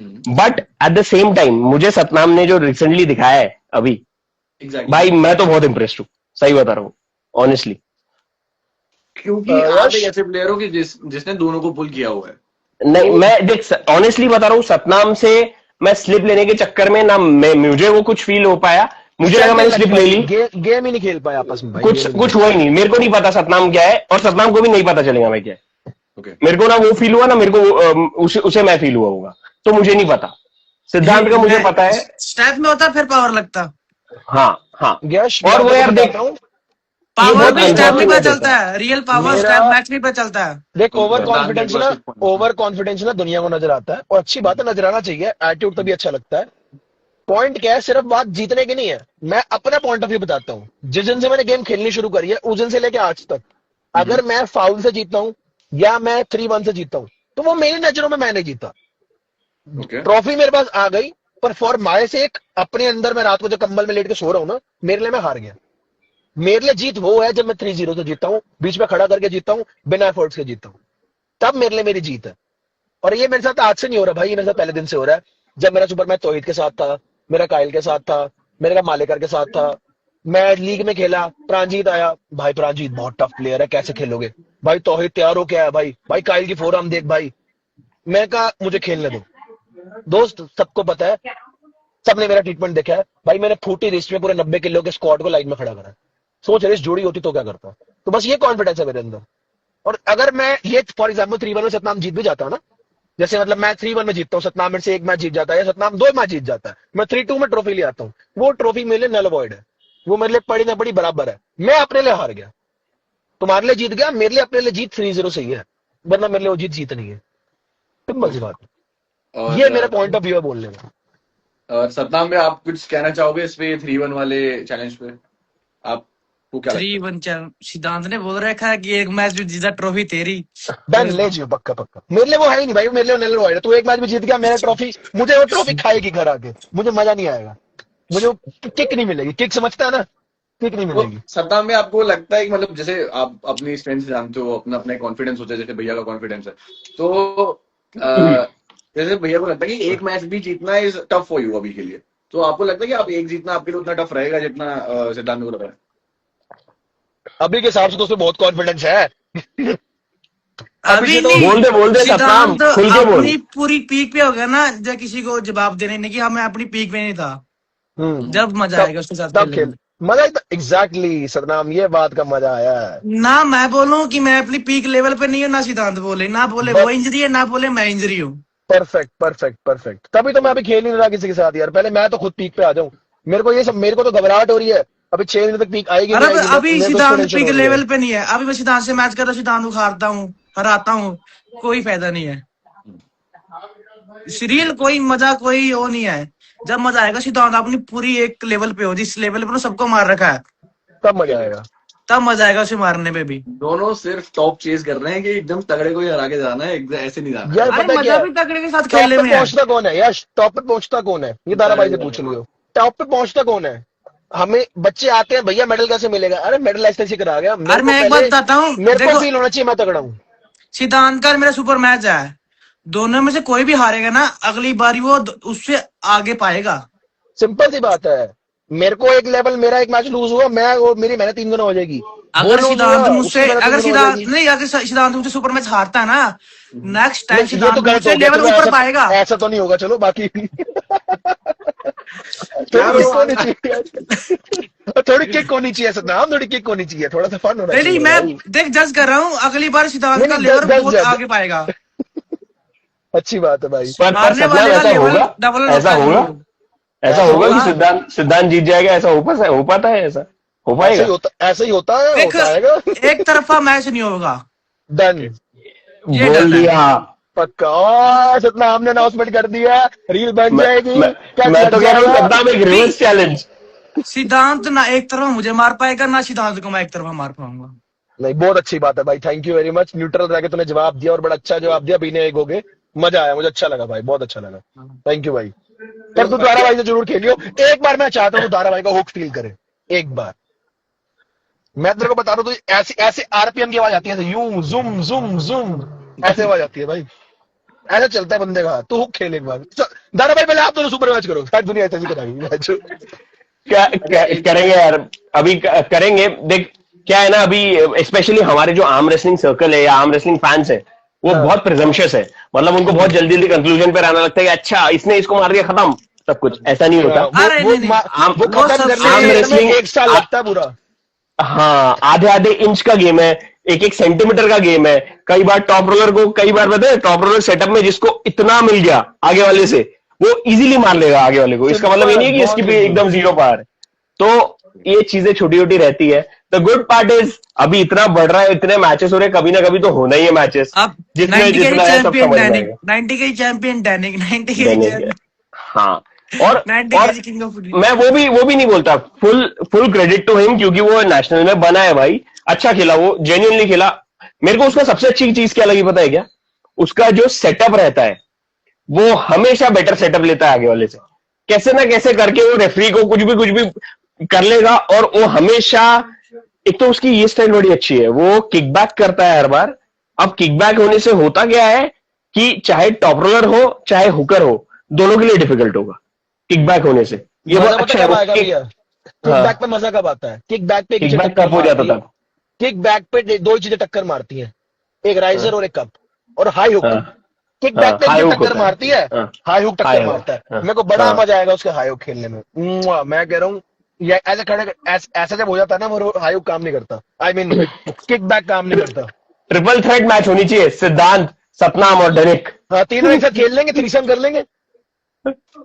but at the same time मुझे सतनाम ने जो रिसेंटली दिखाया है अभी, भाई मैं तो बहुत इंप्रेस्ड हूँ, सही बता रहा हूँ ऑनेस्टली। क्योंकि आप एक ऐसे प्लेयर हो कि जिसने दोनों को पुल किया हुआ है। नहीं, मैं देख ऑनेस्टली बता रहा हूँ, सतनाम से मैं स्लिप लेने के चक्कर में ना मुझे वो कुछ फील हो पाया, मुझे लगा मैंने स्लिप ले ली, गेम ही नहीं खेल पाया आपस में भाई, कुछ हुआ ही नहीं। मेरे को नहीं पता सतनाम क्या है, और सतनाम को भी नहीं पता चलेगा मैं क्या है। मेरे को ना वो फील हुआ ना, मेरे को उसे मैं फील हुआ होगा, तो मुझे नहीं पता। सिद्धांत का मुझे पता है, स्टेप में होता फिर पावर लगता। हाँ, यश, और वो यार देख, पावर भी बहुत स्टेप में unfortunate चलता है, रियल पावर स्टेप मैच में चलता है। देख, ओवर कॉन्फिडेंस ना दुनिया को नजर आता है, और अच्छी बात है, नजर आना चाहिए, एटीट्यूड तभी अच्छा लगता है। पॉइंट क्या है, सिर्फ बात जीतने की नहीं है। मैं अपना पॉइंट ऑफ व्यू बताता हूँ। जिस दिन से मैंने गेम खेलनी शुरू करी है, उस दिन से लेके आज तक, अगर मैं फाउल से जीतता हूँ या मैं 3-1 से जीतता हूँ, तो वो मेरी नजरों में मैंने जीता। ट्रॉफी मेरे पास आ गई, पर फॉर माय सेक, अपने अंदर मैं रात को जब कंबल में लेट के सो रहा हूं ना, मेरे लिए मैं हार गया। मेरे लिए जीत वो है जब मैं 3-0 से जीतता हूँ, बीच में खड़ा करके जीतता हूँ, बिना एफर्ट्स के जीतता हूँ, तब मेरे लिए मेरी जीत है। और ये मेरे साथ आज से नहीं हो रहा भाई, ये मेरे साथ पहले दिन से हो रहा है। जब मेरा सुपर मैच तौहीद के साथ था, मेरा कायल के साथ था, मेरा मालेकर के साथ था, मैं लीग में खेला, प्रांजीत आया, भाई प्रांजीत बहुत टफ प्लेयर है, कैसे खेलोगे भाई, तौहीद तैयार हो क्या है भाई कायल की फोरआर्म देख भाई। मैं कहा मुझे खेलने दो दोस्त, सबको पता है, सबने मेरा ट्रीटमेंट देखा है भाई, मैंने फूटी रिस्ट में पूरे 90 किलो के स्क्वाड को लाइन में खड़ा करा। सोच रिस्ट जोड़ी होती तो क्या करता। तो बस ये कॉन्फिडेंस है मेरे अंदर। और अगर मैं ये फॉर एग्जाम्पल 3-1 में सतनाम जीत भी जाता है ना, जैसे मतलब मैं 3-1 में जीतता हूँ, सतनाम मेरे से एक मैच जीत जाता है, या सतनाम 2 मैच जीत जाता है, मैं 3-2 में ट्रॉफी ले आता हूँ, वो ट्रॉफी मेरे लिए नल अवॉइड है, वो मेरे लिए पड़ी ना पड़ी बराबर है। मैं अपने लिए हार गया, तुम्हारे लिए जीत गया, मेरे लिए अपने लिए जीत 3-0 सही है, वरना मेरे लिए वो जीत नहीं है। सिंपल सी बात है, ये मेरा पॉइंट ऑफ व्यू है बोलने का। और सतनाम में आप कुछ कहना चाहोगे इस पे 3-1 वाले चैलेंज पे? आपको क्या लगता है? 3-1 सिद्धांत ने बोल रखा है कि एक मैच जो जीता ट्रॉफी तेरी। डन, ले जियो, पक्का पक्का। मेरे लिए वो है ही नहीं भाई, मेरे लिए नल अवॉइड है। तू एक मैच में जीत गया, मेरा ट्रॉफी, मुझे वो ट्रॉफी खाएगी घर आके, मुझे मजा नहीं आएगा, मुझे किक नहीं मिलेगी। किक समझता है ना, किक नहीं मिलेगी। सतनाम में आपको लगता है कि मतलब जैसे आप अपनी स्ट्रेंथ जानते हो, अपना अपना कॉन्फिडेंस होता है, जैसे भैया का कॉन्फिडेंस है, तो जैसे भैया को लगता है कि एक मैच भी जीतना इज टफ फॉर यू अभी के लिए, तो आपको लगता है कि आप एक जीतना आपके लिए उतना टफ रहेगा जितना सिद्धांत को लग रहा है? अभी के हिसाब से तो उसमें बहुत कॉन्फिडेंस है। अभी तो नहीं, बोल दे सतनाम, सिद्धांत खुल के बोल। अपनी पूरी पीक पे हो गया ना, जब किसी को जवाब देने नहीं कि हाँ मैं अपनी पीक पे नहीं था, जब मजा आएगा उसके साथ तब खेलने खेल मजा। एग्जैक्टली सतनाम, ये बात का मजा आया है। में। ना मैं बोलूं कि मैं अपनी पीक लेवल पे नहीं हूँ, ना सिद्धांत बोले, ना बोले वो इंजरी है, ना बोले मैं इंजरी हूँ। परफेक्ट परफेक्ट परफेक्ट, तभी तो मैं अभी खेल ही नहीं रहा किसी के साथ यार। पहले मैं तो खुद पीक पे आ जाऊं, मेरे को तो घबराहट हो रही है। अभी 6 दिन तक पीक आएगी नहीं आएगी, अभी मेरे को सिद्धांत tension पीक हो रही है। लेवल पे नहीं है। अभी मैं सिद्धांत से मैच कर रहा हूँ, सिद्धांत को हारता हूँ, हराता हूँ, कोई फायदा नहीं है। सीरियल कोई मजा, कोई वो नहीं है। जब मजा आएगा सिद्धांत अपनी पूरी एक लेवल पे हो, जिस लेवल पे सबको मार रखा है, तब मजा आएगा। तब मजा आएगा उसे मारने में भी। दोनों सिर्फ टॉप चेज कर रहे हैं कि एकदम तगड़े को ही हरा के जाना है, एकदम ऐसे नहीं जाना है। यार अरे पता है मजा क्या भी तगड़े के साथ टॉप खेलने पे में है। पहुंचता कौन है यश? टॉप पे पहुंचता कौन है, ये दारा भाई से पूछ लियो। टॉप पे पहुंचता कौन है? हमें बच्चे आते हैं, भैया मेडल कैसे मिलेगा? अरे मेडल ऐसे ही करा गया। अरे मैं एक बात बताता हूँ, मेरे को देखो फील होना चाहिए मैं तगड़ा हूँ। सिद्धांत का मेरा सुपर मैच है, दोनों में से कोई भी हारेगा ना, अगली बारी वो उससे आगे पाएगा। सिंपल सी बात है। मेरे को एक लेवल, मेरा एक मैच लूज हुआ, मैं और मेरी मेहनत 3 गुना हो जाएगी। अगर सिद्धांत मुझसे, अगर सिद्धांत मुझसे सुपर मैच हारता है ना, नेक्स्ट टाइम सिद्धांत मुझसे लेवल ऊपर पाएगा। ऐसा तो नहीं होगा, चलो बाकी थोड़ी किक होनी चाहिए सतनाम, थोड़ी किक होनी चाहिए, थोड़ा सा फन होना नहीं चाहिए मैं भाई। देख जज कर रहा हूँ, अगली बार सिद्धांत नहीं, का नहीं, लेवल दस बहुत जज। आगे पाएगा। अच्छी बात है भाई। पर मारने सपना वाले का ऐसा लेवल होगा, डबल ऐसा होता है होगा, जरूर। ऐसा ऐसा होगा कि होगा। सिद्धांत जीत जाएगा, ऐसा हो पाता है, ऐसा हो ऐसे ही पाएगा? होता, ऐसे ही होता है, देख होता आएगा। एक तरफा मैच नहीं होगा, डन, ये बोल डन है। दिया। पक्का। और सतना हमने अनाउंसमेंट कर दिया, रील बन मैं जाएगी, मैं कैच मैं लग तो कह रहा हूँ जाएगा। सद्दाम एक रिवर्स चैलेंज। सिद्धांत ना एक तरफा मुझे मार पाएगा, ना सिद्धांत को मैं एक तरफा मार पाऊंगा। नहीं, बहुत अच्छी बात है भाई, thank you very much. Neutral रह के तूने जवाब दिया और बड़ा अच्छा जवाब दिया, बिना एक हो गए। मजा आया, मुझे अच्छा लगा भाई, बहुत अच्छा लगा। थैंक यू भाई। पर तू धारावाही से जरूर खेलियो एक बार, मैं चाहता हूँ तू धारावाही का हुक फील करे एक बार। मैं तेरे को बता रहा हूँ, तो ऐसे ऐसे आरपीएम की आवाज आती है, यूं जुम जुम जुम, ऐसे आवाज आती है भाई, ऐसा चलता है बंदे का। तू हुक खेल एक बार। धारावाही पहले आप दोनों सुपर मैच करो, शायद दुनिया ऐसे ही कराएगी मैच। करेंगे यार, अभी करेंगे। देख क्या है ना, अभी स्पेशली हमारे जो आर्म रेसलिंग सर्कल है या आर्म रेसलिंग फैंस है, वो हाँ। बहुत प्रिजम्पशियस है। मतलब उनको बहुत जल्दी जल्दी कंक्लूजन पे आना लगता है कि अच्छा इसने इसको मार दिया, खत्म सब कुछ। ऐसा नहीं होता। अरे नहीं, नहीं, वो वो खत्म करने आर्म में रेसलिंग एक साल लगता है पूरा। हाँ, आधे आधे इंच का गेम है, एक एक सेंटीमीटर का गेम है। कई बार टॉप रोलर को, कई बार पता है टॉप रोलर सेटअप में जिसको इतना मिल गया आगे वाले से, वो इजीली मार लेगा आगे वाले को। इसका मतलब ये नहीं है कि इसकी भी एकदम जीरो पार। तो ये चीजें छोटी छोटी रहती है। द गुड पार्ट इज अभी इतना बढ़ रहा है, इतने मैचेस हो रहे हैं, कभी ना कभी तो होना ही है मैचेस। अब जिसमें 90 के जितना है सब चैंपियन समझ में डैनिक, आएगा। 90 के चैंपियन डैनिक, 90 के देने चैंपियन, के। हाँ, और 90 और के किंग ऑफ मैं वो भी नहीं बोलता, फुल क्रेडिट टू हिम, क्योंकि वो नेशनल में बना है भाई। अच्छा खेला, वो जेन्युइनली खेला। मेरे को उसका सबसे अच्छी चीज क्या लगी पता है क्या? उसका जो सेटअप रहता है, वो हमेशा बेटर सेटअप लेता है आगे वाले से। कैसे ना कैसे करके वो रेफरी को कुछ भी कर लेगा। और वो हमेशा, एक तो उसकी ये स्टाइल बड़ी अच्छी है, वो किकबैक करता है हर बार। अब किकबैक होने से होता क्या है कि चाहे टॉप रोलर हो चाहे हुकर हो, दोनों के लिए डिफिकल्ट होगा किकबैक होने से। ये बहुत मजा पता अच्छा है कब वो आएगा भैया? किक हाँ, बैक पे मजा कब आता है? किक बैक पे किकबैक कब हो जाता था? किक बैक पे दो ही चीजें टक्कर मारती हैं, एक राइजर और एक कप, और हाई हुक। हाँ, किक बैक पे हाई जो हुक टक्कर होता है। मारती है, हाँ, हाई हुक हाई टक्कर हुक, मारता है। हाँ, मेरे को बड़ा हाँ। मजा आएगा उसके हाई हुक खेलने में। मैं कह रहा हूँ, ये ऐसे खड़े ऐसा जब हो जाता है ना, वो हाई हुक काम नहीं करता। आई मीन किक बैक काम नहीं करता। ट्रिपल थ्रेट मैच होनी चाहिए, सिद्धांत, सतनाम और डेनिक। हाँ, तीनों एक साथ खेल लेंगे, थ्रीसम कर लेंगे।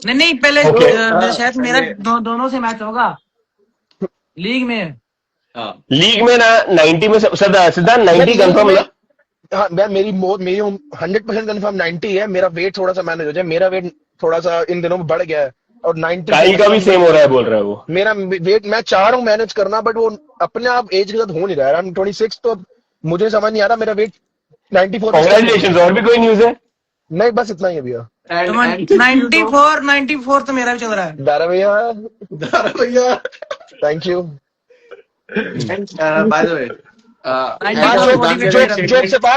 नहीं पहले Okay. शायद मेरा दोनों से मैच होगा लीग में। हाँ लीग में ना 90 में सिद्धांत 90 कंफर्म ना? हाँ, मेरी 100% कंफर्म 90 है। मेरा वेट थोड़ा सा मैनेज हो जाए, मेरा वेट थोड़ा सा इन दिनों में बढ़ गया है, और 90 काइल का भी सेम हो रहा है बोल रहा है वो। मेरा वेट, मैं चाह रहा हूँ मैनेज करना, बट वो अपने आप एज के साथ हो नहीं रहा है। आई एम 26, तो अब मुझे समझ नहीं आ रहा, मेरा वेट 94 पे stuck हो कांग्रेचुलेशन। गया। और भी कोई न्यूज है? नहीं, बस इतना ही है भैया। तो 94 तो मेरा भी चल रहा है। दारा भैया, भैया thank you. By the way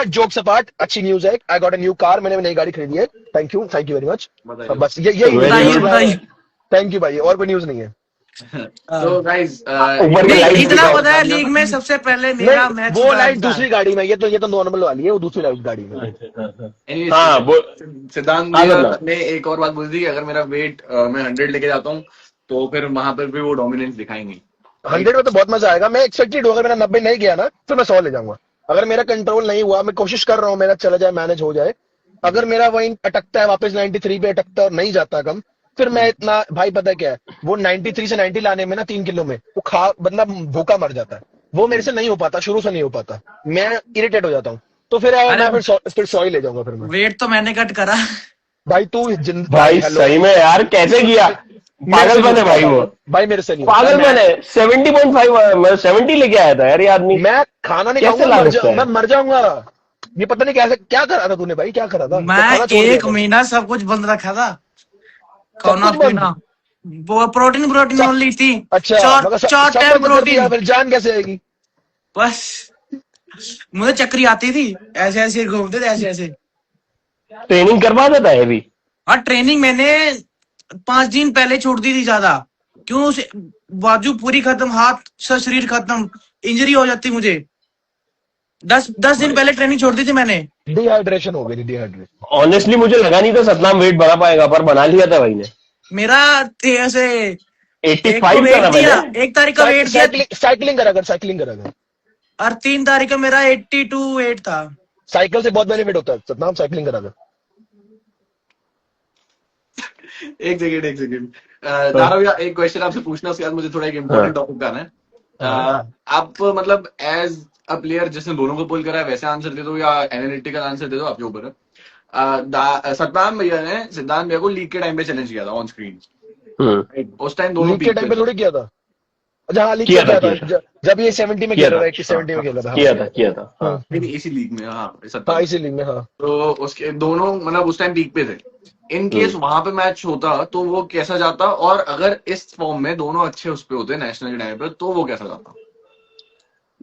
joke से पार्ट अच्छी न्यूज है। I got a new car, मैंने नई गाड़ी खरीदी है। Thank you very much. बताइए। बस यही Very बताइए। थैंक यू भाई, और कोई न्यूज नहीं है। तो गाइस ऊपर के नहीं, लाइट इतना दिखाओ। पता है लीग में सबसे पहले मेरा नहीं, मैच वो लाइट दूसरी गाड़ी में, ये तो नॉर्मल वाली है, वो दूसरी लाइट गाड़ी में। हाँ, सिद्धांत हाँ, भैया मतलब। ने एक और बात बोली थी कि अगर मेरा वेट मैं 100 लेके जाता हूँ तो फिर वहां पर भी वो डोमिनेंस दिखाएंगे। 100 में तो बहुत मजा आएगा। मैं एक्साइटेड हूँ, अगर मेरा 90 नहीं गया ना, तो मैं 100 ले जाऊंगा। अगर मेरा कंट्रोल नहीं हुआ, मैं कोशिश कर रहा हूँ मेरा चला जाए, मैनेज हो जाए। अगर मेरा वही अटकता है, वापस 93 पे अटकता है और नहीं जाता कम, फिर मैं इतना, भाई पता है क्या है, वो 93 से 90 लाने में ना 3 किलो में वो बंदा भूखा मर जाता है। वो मेरे से नहीं हो पाता, शुरू से नहीं हो पाता, मैं इरिटेट हो जाता हूँ। तो फिर मैं फिर 100 ही ले जाऊंगा फिर मैं। वेट तो मैंने कट करा। भाई तू भाई सही में यार, कैसे किया? पागलपन है भाई वो, भाई मेरे से नहीं होता। पागलपन है। 70.5 70 लेके आया था यार ये आदमी। मैं खाना नहीं कैसे खाऊंगा, ला सकता है? मैं मर जाऊंगा। ये पता नहीं कैसे, क्या करा था तूने भाई, क्या करा था? मैं खाना छोड़ दिया एक था। महीना सब कुछ बंद रखा था, खाना कुछ बंद? पीना, वो प्रोटीन ली थी। अच्छा, मगर सब 4 सब टाइम बंद कर दिया, प्रोटीन। फिर जान कैसे आएगी? बस मुझे चक्री आती थी, ऐसे ऐसे घूमते थे, ऐसे ऐसे। ट्रेनिंग करवा देता है अभी। हाँ, ट्रेनिंग मैंने 5 दिन पहले छोड़ दी थी ज्यादा। क्यों? उसे बाजू पूरी खत्म, हाथ से शरीर खत्म, इंजरी हो जाती मुझे। 10 दिन पहले ट्रेनिंग छोड़ दी थी मैंने। डिहाइड्रेशन हो गई, डिहाइड्रेशन। ऑनेस्टली मुझे लगा नहीं था सतनाम वेट बना पाएगा, पर बना लिया था भाई ने। मेरा ऐसे एक 85 को था वेट ना दिया, मैंने। 1 तारीख का वेट दिया साइकिलिंग करा कर, साइकिलिंग करा कर। और 3 तारीख का मेरा 82 वेट था। साइकिल से बहुत बेनिफिट होता है सतनाम, साइकिलिंग करा कर। एक सेकंड, एक सेकंड। दारा भैया एक क्वेश्चन आपसे पूछना, उसके बाद मुझे थोड़ा एक इम्पोर्टेंट टॉपिक पे आना है। आप मतलब एज अ प्लेयर जिसने दोनों को पुल करा है वैसे आंसर दे दो या एनालिटिकल आंसर दे दो, आपके ऊपर है। सतनाम भैया ने सिद्धांत भैया को लीग के टाइम पे चैलेंज किया था ऑन स्क्रीन। उस टाइम दोनों लीग के पीक टाइम पे पे थोड़ी किया था। अच्छा हाँ, लीग किया पे था, किया था, किया था। जब ये 70 में किया खेल रहा था, था, 80-70 में खेल रहा था। किया था, हाँ। नहीं, इसी लीग में, हाँ हाँ, सतनाम। इसी लीग में, हाँ। तो उसके दोनों मतलब उस टाइम पीक पे थे। इन केस वहां पे मैच होता तो वो कैसा जाता, और अगर इस फॉर्म में दोनों अच्छे उस पे होते नेशनल के टाइम पे तो वो कैसा जाता?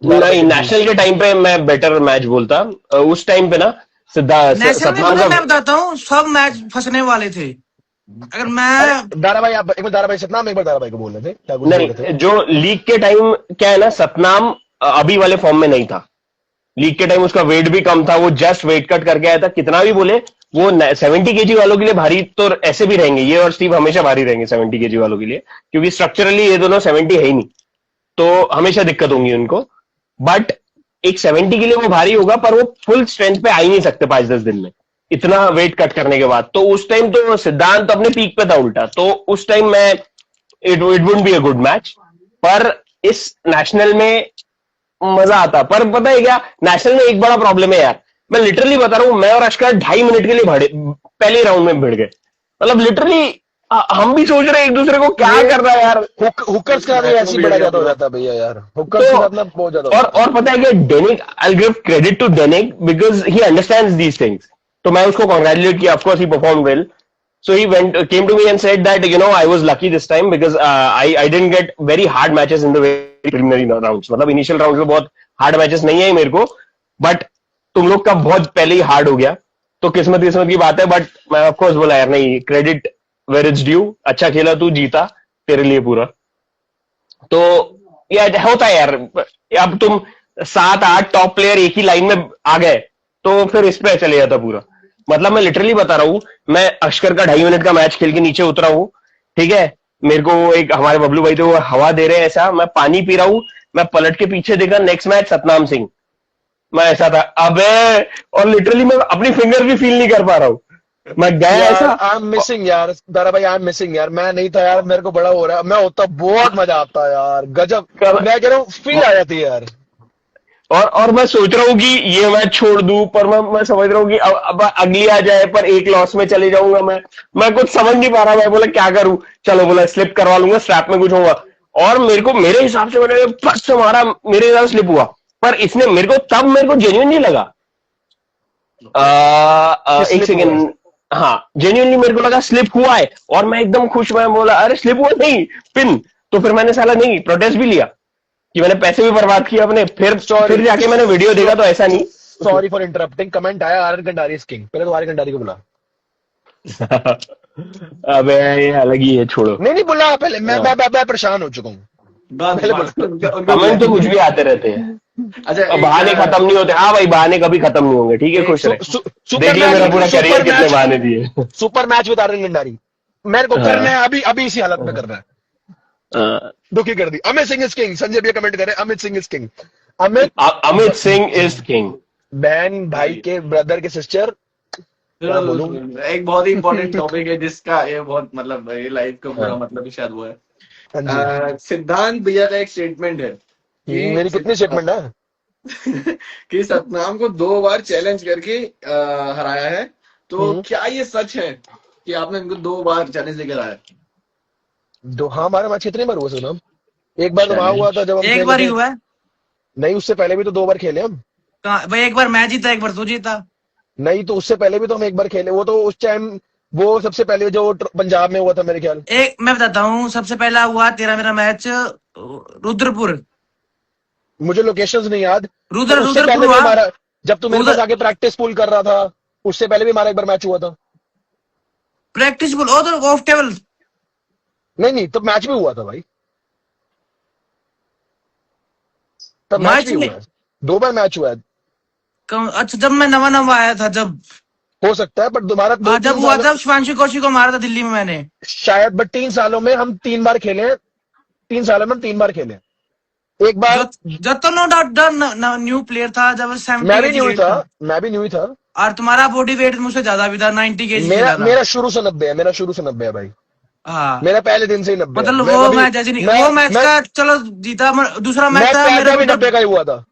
नहीं, नेशनल के टाइम पे मैं बेटर मैच बोलता। उस टाइम पे ना नेशनल में सतनाम पता है, मैं का, बताता हूँ, सब मैच फंसने वाले थे। अगर मैं दारा भाई, आप एक बार दारा भाई, सतनाम एक बार दारा भाई को बोल रहे थे, क्या कुछ बोल रहे थे? नहीं, जो लीग के टाइम क्या है ना, सतनाम अभी वाले फॉर्म में नहीं था। लीग के टाइम उसका वेट भी कम था, वो जस्ट वेट कट करके आया था। कितना भी बोले वो 70 केजी वालों के लिए भारी तो ऐसे भी रहेंगे, ये और स्टीव हमेशा भारी रहेंगे 70 केजी वालों के लिए, क्योंकि स्ट्रक्चरली ये दोनों 70 है ही नहीं, तो हमेशा दिक्कत होंगी उनको। बट एक 70 के लिए वो भारी होगा, पर वो फुल स्ट्रेंथ पे आ ही नहीं सकते 5-10 दिन में, इतना वेट कट करने के बाद। तो उस टाइम तो सिद्धांत अपने पीक पे था उल्टा, तो उस टाइम मैं it wouldn't be a good match. पर इस नेशनल में मजा आता। पर पता है क्या, नेशनल में एक बड़ा प्रॉब्लम है यार, मैं लिटरली बता रहा हूं, मैं और अश्कर 2.5 मिनट के लिए भिड़े, पहले राउंड में भिड़ गए। मतलब लिटरली हम भी सोच रहे हैं एक दूसरे को क्या कर रहा है यार। हुकर्स का भी ऐसे ही बड़ा ज्यादा हो जाता है भैया यार, हुकर्स तो के साथ ना बहुत ज्यादा होता है। और पता है कि Denik, I give credit to Denik because he understands these things. तो मैं उसको कॉन्ग्रेचुलेट किया, of course he perform well. So he came to me and said that, I was lucky this time because I didn't get very hard matches in the very preliminary rounds. मतलब initial rounds में बहुत hard matches नहीं आई मेरे को, but तुम लोग का बहुत पहले ही hard हो गया, तो किस्मत की बात है। बट मैं ऑफ कोर्स बोला यार, नहीं, क्रेडिट वेयर इट्स ड्यू, अच्छा खेला तू, जीता, तेरे लिए पूरा। तो यार होता है यार, अब तुम 7-8 टॉप प्लेयर एक ही लाइन में आ गए तो फिर इस पे चले जाता पूरा। मतलब मैं लिटरली बता रहा हूं, मैं अश्कर का 2.5 मिनट का मैच खेल के नीचे उतरा हूं, ठीक है, मेरे को एक हमारे बबलू भाई थे, वो हवा दे रहे हैं ऐसा, मैं पानी पी रहा हूं, मैं पलट के पीछे देखा, नेक्स्ट मैच सतनाम सिंह, मैं ऐसा था अबे, और लिटरली मैं अपनी फिंगर भी फील नहीं कर पा रहा हूं, मैं गया यार ऐसा। आई एम मिसिंग यार, दारा भाई आई एम मिसिंग यार, मैं नहीं था यार, मेरे को बड़ा हो रहा है, मैं होता बहुत मजा आता यार, गजब, मैं कह रहा हूँ फील आ जाती है यार। और मैं सोच रहा हूँ कि ये मैच छोड़ दूं, पर मैं समझ रहा हूँ कि अब अगली आ जाए, पर एक लॉस में चले जाऊंगा मैं कुछ समझ नहीं पा रहा। मैं बोला क्या करूं, चलो बोला स्लिप करवा लूंगा, स्ट्रैप में कुछ होगा। और मेरे हिसाब से मैंने फट से मारा, मेरे हिसाब से स्लिप हुआ, पर इसने मेरे को जेन्युइन नहीं लगा। एक सेकेंड, हाँ जेन्युइनली मेरे को लगा स्लिप हुआ है, और मैं एकदम खुश, मैं बोला अरे स्लिप हुआ नहीं, पिन। तो फिर मैंने साला नहीं प्रोटेस्ट भी लिया कि मैंने पैसे भी बर्बाद किए अपने। फिर जाके मैंने वीडियो देखा तो ऐसा नहीं। सॉरी फॉर इंटरप्टिंग, कमेंट आया आर्यन कंडारी इज किंग, पहले तो आर्यन कंडारी को बुला। अबे ये अलग ही है, छोड़ो। नहीं बुला पहले, मैं परेशान हो चुका हूँ। कमेंट तो कुछ भी आते रहते हैं, अच्छा, बहाने खत्म नहीं होते। हाँ भाई, बहाने कभी खत्म नहीं होंगे, ठीक है, खुश रहे। देख लिया मेरा पूरा करियर कितने बहाने दिए। Super match with Aryan Kandari मेरे को करना है, अभी इसी हालत में करना है। दुखी कर दी। अमित सिंह इज किंग, संजय भैया कमेंट करे Amit Singh is king. Amit Singh is king, बहन भाई के ब्रदर के सिस्टर। एक बहुत ही इंपॉर्टेंट टॉपिक है जिसका ये बहुत मतलब ये लाइफ का पूरा मतलब ही शायद वो है। सिद्धांत भैया का एक स्टेटमेंट है मेरी कितनी स्टेटमेंट है कि सतनाम को 2 बार चैलेंज करके हराया है, तो क्या ये सच है कि आपने इनको 2 बार चैलेंज लेकर आया? हाँ, हमारा मैच कितनी बार हुआ सर? एक बार तो वहां हुआ था जब हम एक बार ही हुआ है। नहीं, उससे पहले भी तो 2 बार खेले हम। भाई एक बार मैं जीता, एक बार तू जीता। नहीं, तो उससे पहले भी तो हम एक बार खेले, वो तो उस टाइम वो सबसे पहले जो पंजाब में हुआ था मेरे ख्याल। मैं बताता हूँ, सबसे पहला हुआ तेरा मेरा मैच रुद्रपुर, मुझे लोकेशंस नहीं याद। रुद्रपुर हुआ जब तू मेरे पास आके प्रैक्टिस पूल कर रहा था, उससे पहले भी हमारा एक बार मैच हुआ था। प्रैक्टिस पूल तो ऑफ टेबल नहीं, तो मैच भी हुआ था भाई, तब मैच भी हुआ है। 2 बार मैच हुआ है। अच्छा, जब मैं नवा आया था, जब हो सकता है, बट दोबारा जब हुआ था शिवांशु कौशिक को मारा था दिल्ली में मैंने, शायद, बट 3 सालों में हम 3 बार खेले हैं, 3 साल में 3 बार खेले। एक बार जब तो नो डाउट न्यू प्लेयर था, जब 70 मैं भी न्यू ही 88 था, था, मैं भी न्यू ही था। और तुम्हारा बॉडी वेट मुझसे ज्यादा भी था, 90 केजी से मेरा ज्यादा। मेरा शुरू से 90 है, मेरा शुरू से 90 है भाई, हाँ, मेरा पहले दिन से ही 90 है। मतलब मैं वो कभी मैच ऐसे नहीं, मैं वो मैच मैं का चलो जीता, दूसरा मैच मैं था मेरा पैदा भी 90 का ही हुआ था।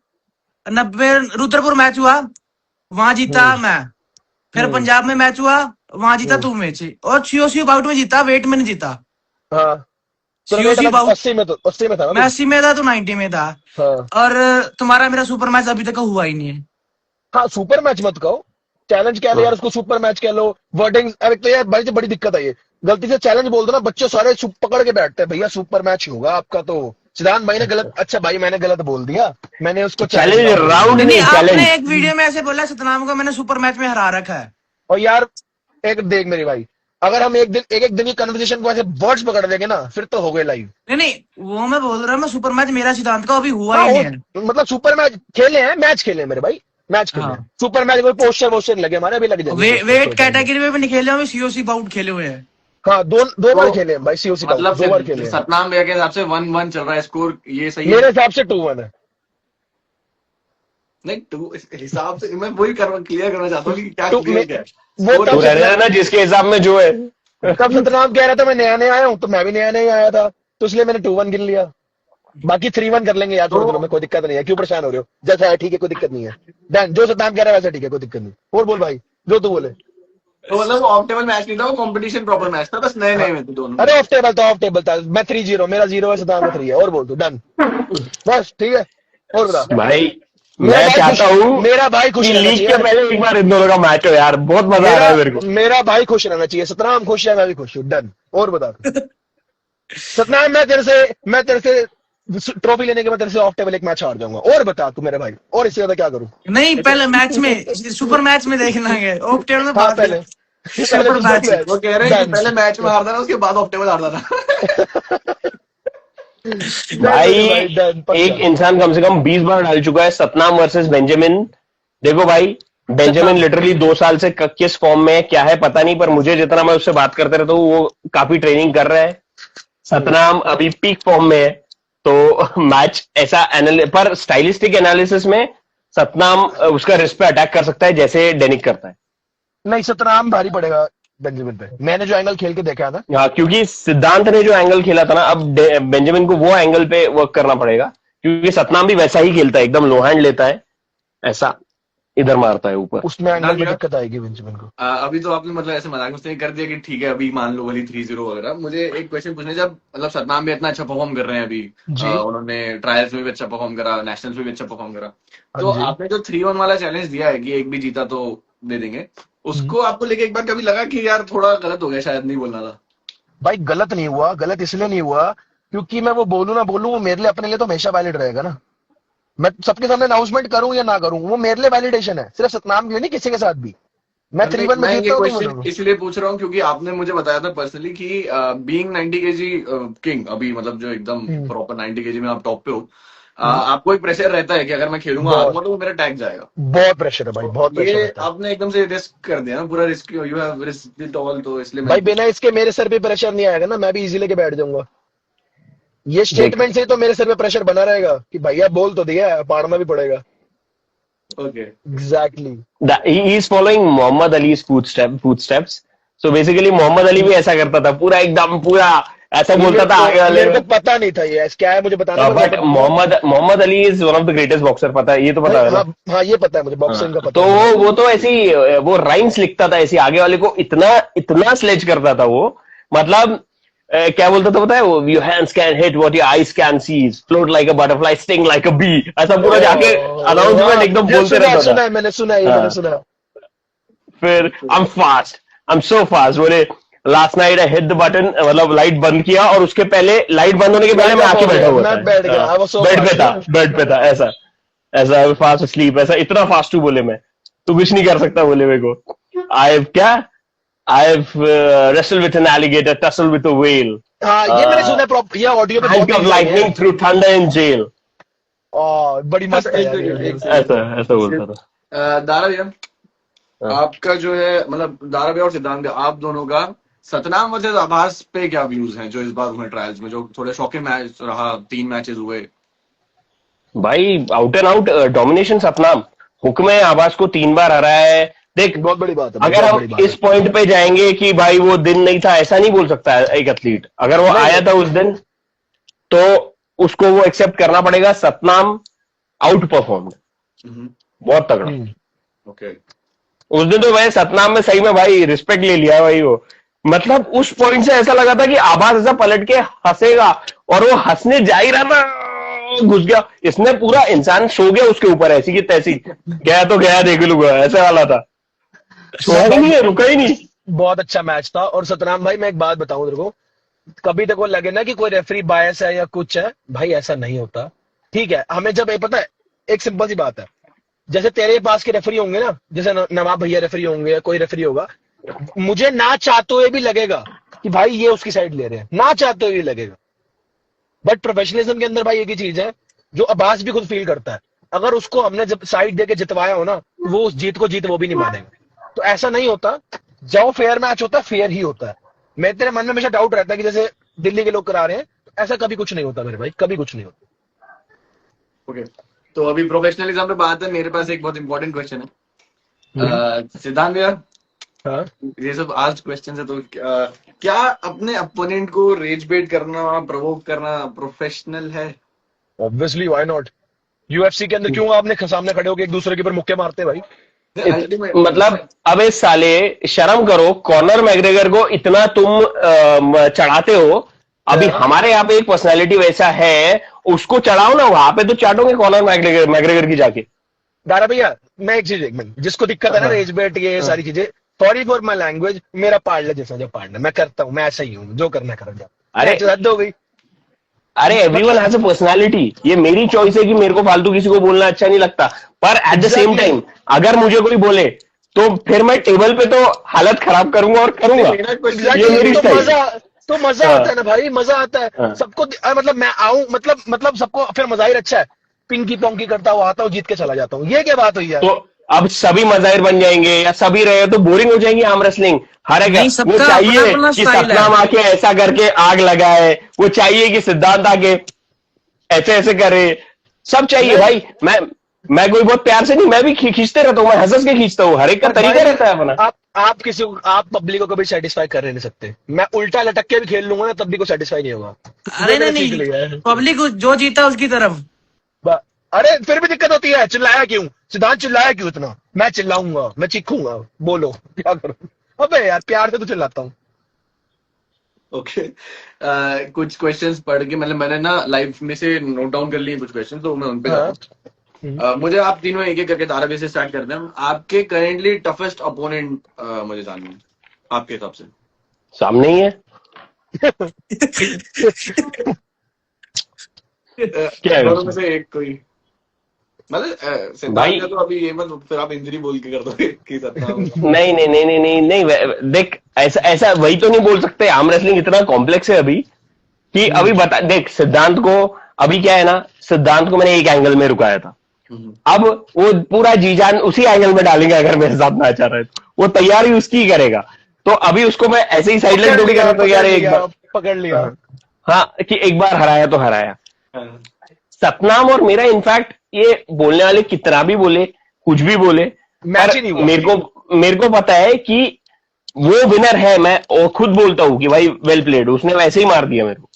90 रुद्रपुर मैच हुआ, वहां जीता हम्म मैं। फिर हम्म पंजाब में मैच हुआ, वहां जीता हम्म, तू मैच, और सीओसी बाउट में जीता, वेट में नहीं जीता। हाँ तेरा वेट सीओसी अलग बाउट 80 में था ना मैं तू? 80 में था, तो 90 में था। हाँ और तुम्हारा मेरा सुपर मैच अभी तक हुआ ही नहीं है। हाँ, सुपर मैच मत कहो, चैलेंज कह लो यार, उसको सुपर मैच कह लो, वर्डिंग। अरे तो यार भाई, बड़ी दिक्कत है ये, गलती से चैलेंज बोल दो ना, बच्चे सारे पकड़ के बैठते हैं, भैया सुपर मैच ही होगा आपका। तो सिद्धांत भाई ने गलत, अच्छा भाई मैंने गलत बोल दिया, मैंने उसको चैलेंज चैलेंज राउंड बोल राउंड दिया। नहीं, नहीं, आपने चैलेंज। एक वीडियो में ऐसे बोला सतनाम को मैंने सुपर मैच में हरा रखा है। और यार एक देख मेरे भाई, अगर हम एक दिन की कन्वर्सेशन को ऐसे वर्ड्स पकड़ देंगे ना, फिर तो हो गए लाइव। नहीं नहीं, वो मैं बोल रहा हूँ, मैं सुपर मैच मेरा सिद्धांत का अभी हुआ हाँ ही हो, नहीं है। मतलब सुपर मैच खेले हैं, मैच खेले हैं मेरे भाई, मैच खेले हैं। हाँ, सुपर मैच कोई पोस्टर वोस्टर नहीं लगे हमारे, अभी लग जाएंगे पोस्टर, वेट कोई टाइम नहीं। कैटेगरी में भी नहीं खेले हुए, सीओसी बाउट खेले हुए हैं। हाँ दो बार तो खेले हैं भाई, सीओसी का मतलब 2 बार खेले हैं। सतनाम भैया के हिसाब से 1-1 चल रहा है स्कोर, ये सही मेरे है? हिसाब से 2-1 है। नहीं, टू इस हिसाब से मैं वही क्लियर करना चाहता हूँ कि क्या तो क्लियर क्या है वो स्कोर। तब तू रहने सतनाम देना जिसके हिसाब में जो है। तब सतनाम कह रहा था मैं नया नया आया हूँ, तो मैं भी नया नया आया था, तो इसलिए मैंने 2-1 गिन लिया। बाकी 3-1 कर लेंगे यार, छोड़ दो, तो में कोई दिक्कत नहीं है, क्यों परेशान हो रहे हो, जैसा है ठीक है, कोई दिक्कत नहीं है। डन, जो सतनाम कह रहा है वैसा ठीक है, कोई दिक्कत नहीं। और बोल भाई, जो तू बोले। तो मतलब वो ऑप्टिमल मैच नहीं था, वो कंपटीशन प्रॉपर मैच था, बस नए हाँ, नए में थे दोनों। अरे ऑफ टेबल था, मैं 3-0, मेरा 0 है, सतनाम का 3 है। और बोल तू, डन, बस ठीक है। और बता। भाई मेरा मैं भाई खुश, चाहता हूँ मेरा भाई खुश कि रहना लीग चाहिए के यार। पहले एक बार इन दोनों का मैच हो यार, बहुत मजा आ रहा है मेरे को। मेरा भाई खुश रहना चाहिए, सतनाम खुश है, मैं भी खुश हूँ। डन। और बता सतनाम, मैं तेरे से ट्रॉफी लेने के बाद तेरे से ऑफ टेबल एक मैच हार जाऊंगा। और बता तू मेरे भाई, और इससे ज्यादा क्या करूं? नहीं, पहले मैच में, सुपर मैच में देखना है, ऑक्टेन में हाँ बात पहले है। पहले सुपर सुपर मैच, मैच। वो कह रहे हैं कि डन पहले मैच में हारता था, उसके बाद ऑप्टिमल हारता था। डन भाई मेरे भाई, डन एक पक्का। इंसान कम से कम 20 बार डाल चुका है, सतनाम वर्सेस बेंजामिन। देखो भाई, बेंजामिन लिटरली 2 साल से किस फॉर्म में है, क्या है पता नहीं, पर मुझे जितना मैं उससे बात करते रहता हूँ, वो काफी ट्रेनिंग कर रहा है। सतनाम अभी पीक फॉर्म में है। तो मैच ऐसा पर स्टाइलिस्टिक एनालिसिस में सतनाम उसका रिस्क पे अटैक कर सकता है, जैसे डेनिक करता है। नहीं, सतनाम भारी पड़ेगा बेंजामिन पे, मैंने जो एंगल खेल के देखा है ना। हाँ, क्योंकि सिद्धांत ने जो एंगल खेला था ना, अब बेंजामिन को वो एंगल पे वर्क करना पड़ेगा, क्योंकि सतनाम भी वैसा ही खेलता है, एकदम लो हैंड लेता है, ऐसा इधर मारता है ऊपर। उसमें एंगल में भैया, दिक्कत आएगी बेंजामिन को। अभी तो आपने मतलब ऐसे मजाक मस्ती कर दिया कि ठीक है अभी मान लो भली 3-0 वगैरह। मुझे एक क्वेश्चन पूछना है, जब मतलब सतनाम भी इतना अच्छा परफॉर्म कर रहे हैं अभी, जी उन्होंने ट्रायल्स में भी अच्छा परफॉर्म करा, नेशनल्स में भी अच्छा परफॉर्म करा, हाँ तो जी। आपने जो 3-1 वाला चैलेंज दिया है कि एक भी जीता तो दे देंगे, उसको आपको लेके एक बार कभी लगा कि यार थोड़ा गलत हो गया, शायद नहीं बोलना था? भाई गलत नहीं हुआ, गलत इसलिए नहीं हुआ क्योंकि मैं वो बोलूं ना बोलूं, वो मेरे लिए, अपने लिए तो हमेशा वैलिड रहेगा ना। मैं सबके सामने अनाउंसमेंट करूं या ना करूं, वो मेरे लिए वैलिडेशन है, सिर्फ सतनाम के लिए नहीं, किसी के साथ भी। मैं 3-1 में मैं ये जीतता हूँ तो क्वेश्चन बोलूंगा। इसलिए पूछ रहा हूँ क्योंकि आपने मुझे बताया था पर्सनली कि बीइंग 90 केजी किंग, अभी मतलब जो एकदम प्रॉपर 90 केजी में आप टॉप पे हो, आपको एक प्रेशर रहता है कि अगर मैं खेलूंगा बहुत हारूंगा तो वो मेरा टैग जाएगा। बहुत प्रेशर है भाई, बहुत प्रेशर ये रहता है आपने एकदम से रिस्क कर दिया ना, पूरा risk, you have risk it all, तो इसलिए भाई। मैं बिना इसके मेरे सर पे प्रेशर नहीं आएगा ना, मैं भी इजी लेके बैठ जाऊंगा। ये देख, स्टेटमेंट से ही तो मेरे सर पे प्रेशर बना रहेगा कि भैया बोल तो दिया, पाड़ना भी पड़ेगा। Okay. Exactly. he is following Muhammad Ali's footsteps. So basically Muhammad Ali भी ऐसा करता था, पूरा एकदम पूरा ऐसा बोलता था आगे वाले मेरे को में। पता नहीं था ये क्या है, मुझे बताना but Muhammad Ali is one of the greatest boxer, पता है, ये तो पता है हाँ ना? हाँ, ये पता है मुझे, बॉक्सिंग का हाँ, पता तो है। वो तो ऐसी वो राइम्स लिखता था ऐसी, आगे वाले को इतना इतना स्लेज करता था वो, मतलब क्या बोलता था पता है वो, your hands can hit what your eyes can sees, float like a butterfly, sting like a bee, ऐसा पूरा जाके अनाउंसमेंट एकदम बोलते रहता सुना था। है, मैंने सुना है, ये हाँ, मैंने सुना है। फिर आई एम सो फास्ट बोले, last night I hit the button, मतलब लाइट बंद किया और उसके पहले, लाइट बंद होने के पहले मैं आके बैठा हुआ था, मैं बैठ गया, I was so बेड पे fast था, ना। बेड पे था, ऐसा ऐसा फास्ट स्लीप, ऐसा इतना फास्ट हूँ बोले मैं, तू कुछ नहीं कर सकता बोले मेरे को। आई क्या I have wrestled with an alligator, tussled with a whale, हाँ ये मैंने सुना है, ये ऑडियो पे बहुत handcuffed मिलता है। lightning through thunder in jail, बड़ी मस्त है यार ये। ऐसा ऐसा बोलता था। दारा भैया, हाँ। आपका जो है मतलब दारा भैया और सिद्धांत भैया, आप दोनों का सतनाम वर्सेस आभास पे क्या व्यूज हैं जो इस बार हुए ट्रायल्स में, जो थोड़े शॉकिंग मैच रहा, 3 मैचेस हुए? भाई out and out domination Satnam. Hook में आवाज को 3 बार हराया है। देख, बहुत बड़ी बात है भाई, अगर बहुत हम बड़ी बात इस पॉइंट पे जाएंगे कि भाई वो दिन नहीं था, ऐसा नहीं बोल सकता है एक एथलीट। अगर वो नहीं, आया था उस दिन तो उसको वो एक्सेप्ट करना पड़ेगा। सतनाम आउट परफॉर्म्ड, बहुत तगड़ा। है। ओके, उस दिन तो भाई सतनाम में सही में भाई रिस्पेक्ट ले लिया भाई वो। मतलब उस पॉइंट से ऐसा लगा था कि आवाज ऐसा पलट के हंसेगा और वो हंसने जा ही रहा था, घुस गया। इसने पूरा इंसान सो गया उसके ऊपर, ऐसी की तैसी, गया तो गया देख लूंगा, ऐसा वाला था। सोया ही नहीं है, रुका ही नहीं। बहुत अच्छा मैच था। और सतनाम भाई, मैं एक बात बताऊं तेरे को, कभी तेरे को लगे ना कि कोई रेफरी बायस है या कुछ है, भाई ऐसा नहीं होता। ठीक है, हमें जब पता है, एक सिंपल सी बात है, जैसे तेरे पास के रेफरी होंगे ना, जैसे नवाब भैया रेफरी होंगे या कोई रेफरी होगा, मुझे ना चाहते हुए भी लगेगा कि भाई ये उसकी साइड ले रहे हैं, ना चाहते हुए भी लगेगा। बट प्रोफेशनलिज्म के अंदर भाई एक ही चीज है जो अब्बास भी खुद फील करता है, अगर उसको हमने जब साइड देके जितवाया हो ना, तो वो उस जीत को जीत वो भी नहीं मानेगा। तो ऐसा नहीं होता, जो फेयर मैच होता है फेयर ही होता है। मैं तेरे मन में हमेशा डाउट रहता है कि जैसे दिल्ली के लोग करा रहे हैं, तो ऐसा कभी कुछ नहीं होता मेरे भाई, कभी कुछ नहीं होता। ओके। तो अभी प्रोफेशनलिज्म पे बात है, मेरे पास एक बहुत इंपॉर्टेंट क्वेश्चन है। सिद्धांत भैया, हाँ, ये सब आस्क्ड क्वेश्चन है, तो क्या अपने अपोनेंट को रेज बेट करना, प्रोवोक करना प्रोफेशनल है? Obviously, why not. यूएफसी के अंदर क्यों आपने सामने खड़े होकर एक दूसरे के ऊपर मुक्के मारते हैं भाई? मतलब अबे साले शर्म करो, कॉनर मैग्रेगर को इतना तुम चढ़ाते हो। अभी हमारे यहाँ पे एक पर्सनालिटी वैसा है, उसको चढ़ाओ ना, वहां पे तो चाटोगे कॉनर मैग्रेगर की जाके। दारा भैया, मैं एक चीज, एक मिनट, जिसको दिक्कत है ना रेज बेट ये सारी चीजें, सॉरी फॉर माई लैंग्वेज, मेरा पार्लर जैसा जो पार्लर मैं करता हूँ, मैं ऐसा ही हूँ, जो करना कर जा। अरे हद हो गई। अरे एवरीवन हैज अ पर्सनालिटी। ये मेरी चॉइस है कि मेरे को फालतू किसी को बोलना अच्छा नहीं लगता, पर at the same Exactly. Time अगर मुझे कोई बोले तो फिर मैं टेबल पे तो हालत खराब करूंगा और करूंगा। ये मेरी तो स्टाइल। मजा हाँ। आता है ना भाई, मजा आता है हाँ। सबको। मतलब मैं आऊं, मतलब सबको फिर मजा ही अच्छा है, पिंकी पोंकी करता हुआ आता हूँ, जीत के चला जाता हूँ, ये क्या बात हुई यार? तो अब सभी मजाहिर बन जाएंगे या सभी रहे तो बोरिंग हो जाएंगी आर्म रेसलिंग। हर एक नहीं, वो सबका चाहिए अपना अपना कि स्टाइल है। सतनाम आके ऐसा करके आग लगाए, वो चाहिए कि सिद्धांत आके ऐसे ऐसे करे, सब चाहिए भाई। मैं कोई बहुत प्यार से नहीं, मैं भी खींचते रहता हूँ, मैं हंस के खींचता हूँ, हर एक का पर तरीका भाई, रहता है अपना। आप किसी को, आप पब्लिक को कभी सेटिस्फाई कर नहीं सकते। मैं उल्टा लटक के भी खेल लूंगा ना, तब भी कोई सेटिस्फाई नहीं होगा। अरे ये मैंने सीख नहीं, लिया है। पब्लिक जो जीता उसकी तरफ। अरे फिर भी दिक्कत होती है, चिल्लाया क्यों सिद्धांत, चिल्लाया क्यों इतना? मैं चिल्लाऊंगा, मैं चीखूंगा, बोलो क्या करूं? अबे यार, प्यार से तो चिल्लाता हूँ। ओके। कुछ क्वेश्चंस पढ़ के, मतलब मैंने ना लाइव में से नोट डाउन कर लिए कुछ क्वेश्चन, तो मैं उन पे जाता हूँ। मुझे आप तीनों एक एक करके तारा से स्टार्ट करते हैं। आपके करेंटली टफेस्ट अपोनेंट मुझे जानना है आपके हिसाब से। सामने ही है। क्या है दोनों में से एक कोई, मतलब सिद्धांत भाई? का तो अभी ये मत, फिर आप इंजरी बोल के कर दोगे कि सतनाम। नहीं नहीं नहीं नहीं नहीं नहीं, देख ऐसा ऐसा वही तो नहीं बोल सकते। आर्म रेसलिंग इतना कॉम्प्लेक्स है अभी कि अभी बता। देख सिद्धांत को अभी क्या है ना, सिद्धांत को मैंने एक एंगल में रुकाया था, अब वो पूरा जी जान उसी एंगल में डालेंगे। अगर मेरे साथ मैच आ रहा है तो वो तैयारी उसकी करेगा, तो अभी उसको मैं ऐसे ही साइडलाइन थोड़ी कर सकता हूँ यार एक बार। पकड़ लिया। हाँ, कि एक बार हराया तो हराया। सतनाम और मेरा इनफैक्ट, ये बोलने वाले कितना भी बोले, कुछ भी बोले, मैच ही नहीं हुआ। मेरे को पता है कि वो विनर है। मैं और खुद बोलता हूँ कि भाई वेल प्लेड, उसने वैसे ही मार दिया मेरे को।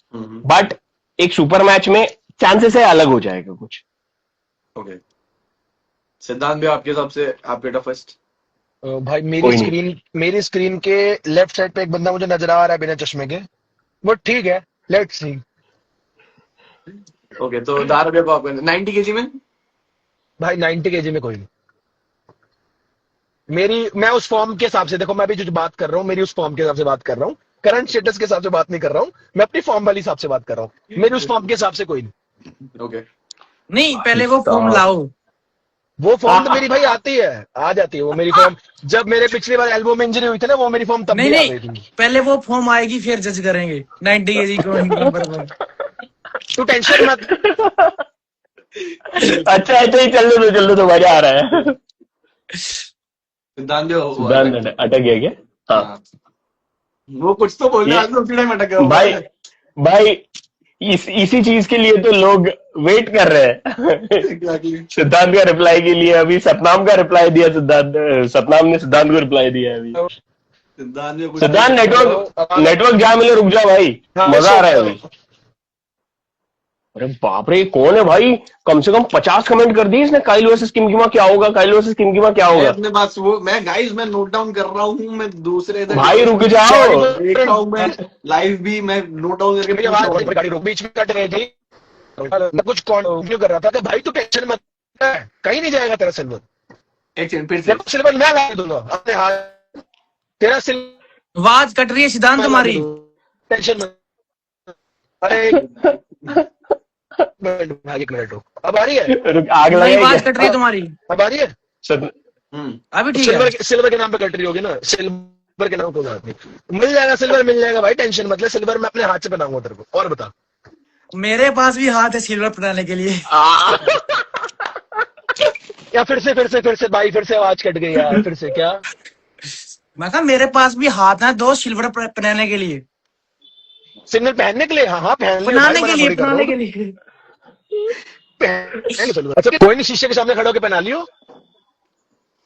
बट एक सुपर मैच में चांसेस है अलग हो जाएगा कुछ। ओके, सिद्धांत भी आपके हिसाब से आपके टफेस्ट? भाई कोई नहीं। मेरी स्क्रीन के लेफ्ट साइड पे एक बंदा मुझे नजर आ रहा है बिना चश्मे के, वो ठीक है, लेट्स सी। ओके, तो दार भी आपको 90 केजी में? भाई 90 केजी में कोई नहीं। मैं उस फॉर्म के हिसाब से, देखो मैं भी जो बात कर रहा हूँ, मेरी उस फॉर्म के हिसाब से बात कर रहा हूँ, करंट स्टेटस के हिसाब से बात नहीं कर रहा हूँ, मैं अपनी फॉर्म वाली हिसाब से बात कर रहा हूँ। मेरी उस फॉर्म के हिसाब से कोई नहीं। ओके, नहीं, पहले वो फॉर्म लाओ। वो फॉर्म तो मेरी भाई आती है, आ जाती है वो मेरी फॉर्म। जब मेरे पिछली बार एल्बो में इंजरी हुई थी ना, वो मेरी फॉर्म तब नहीं भी आ नहीं, गई थी। पहले वो फॉर्म आएगी फिर जज करेंगे 90 केजी को नंबर को। तू टेंशन मत। अच्छा ऐसे ही चल लो तो मजा आ रहा है। सिद्धांत जो सिद्धांत अटक गया क्या? हाँ, वो कुछ तो बोल रहे ये आज तो उसी टाइम अटक गया वो भाई पता है। भाई इसी चीज के लिए तो लोग वेट कर रहे हैं। एग्जैक्टली। सिद्धांत का रिप्लाई के लिए अभी सतनाम का रिप्लाई दिया, सतनाम ने सिद्धांत को रिप्लाई दिया है अभी। सिद्धांत ने कुछ सिद्धांत नेटवर्क जहाँ मिले रुक जा भाई, हाँ, मजा आ रहा है सो- अभी। अरे बाप रे, कौन है भाई? कम से कम 50 कमेंट कर दिए इसने। काइल वर्सेस किमकिमा क्या होगा, काइल वर्सेस किमकिमा क्या मैं होगा? अपने पास वो मैं गाइस मैं नोट डाउन कर रहा हूँ। मैं दूसरे इधर भाई रुक जाओ। देख रहा हूँ। मैं लाइव भी मैं नोट डाउन करके मेरी पूछ रहा आवाज हूँ। गाड़ी रोक, बीच में कट रही थी। मैं कुछ कंटिन्यू कर रहा था कि भाई तू टेंशन मत ले, कहीं नहीं जाएगा तेरा सिल्वर। एक सेकंड फिर से। तेरा सिल्वर मैं ला के दूंगा अपने हाथ, तेरा सिल्वर आवाज कट रही है सिद्धांत मैं ला के तुम्हारी। दूंगा, टेंशन मत। अरे एक मिनट रुक, अब आ रही है? रुक, आग नहीं, लगा आवाज कट रही है तुम्हारी। अब आ रही है? अभी ठीक है। सिल्वर के नाम पे कट रही होगी ना, सिल्वर के नाम कोई बात नहीं, मिल जाएगा सिल्वर, मिल जाएगा भाई, टेंशन मत ले। सिल्वर मैं अपने हाथ से बनाऊंगा तेरे को। और बता। मेरे पास भी हाथ है सिल्वर बनाने के लिए। या फिर से भाई, फिर से आवाज कट गई यार, फिर से क्या? मैं कहा मेरे पास भी हाथ है 2 सिल्वर बनाने के लिए। सिग्नल पहनने के लिए? हाँ हाँ पहन लियो बनाने भाई, के मना लिए थोड़ी कर रहा बनाने हूँ। के लिए। पहन लो सिल्वर। अच्छा कोई नहीं, शीशे के सामने खड़े होकर पहना लियो।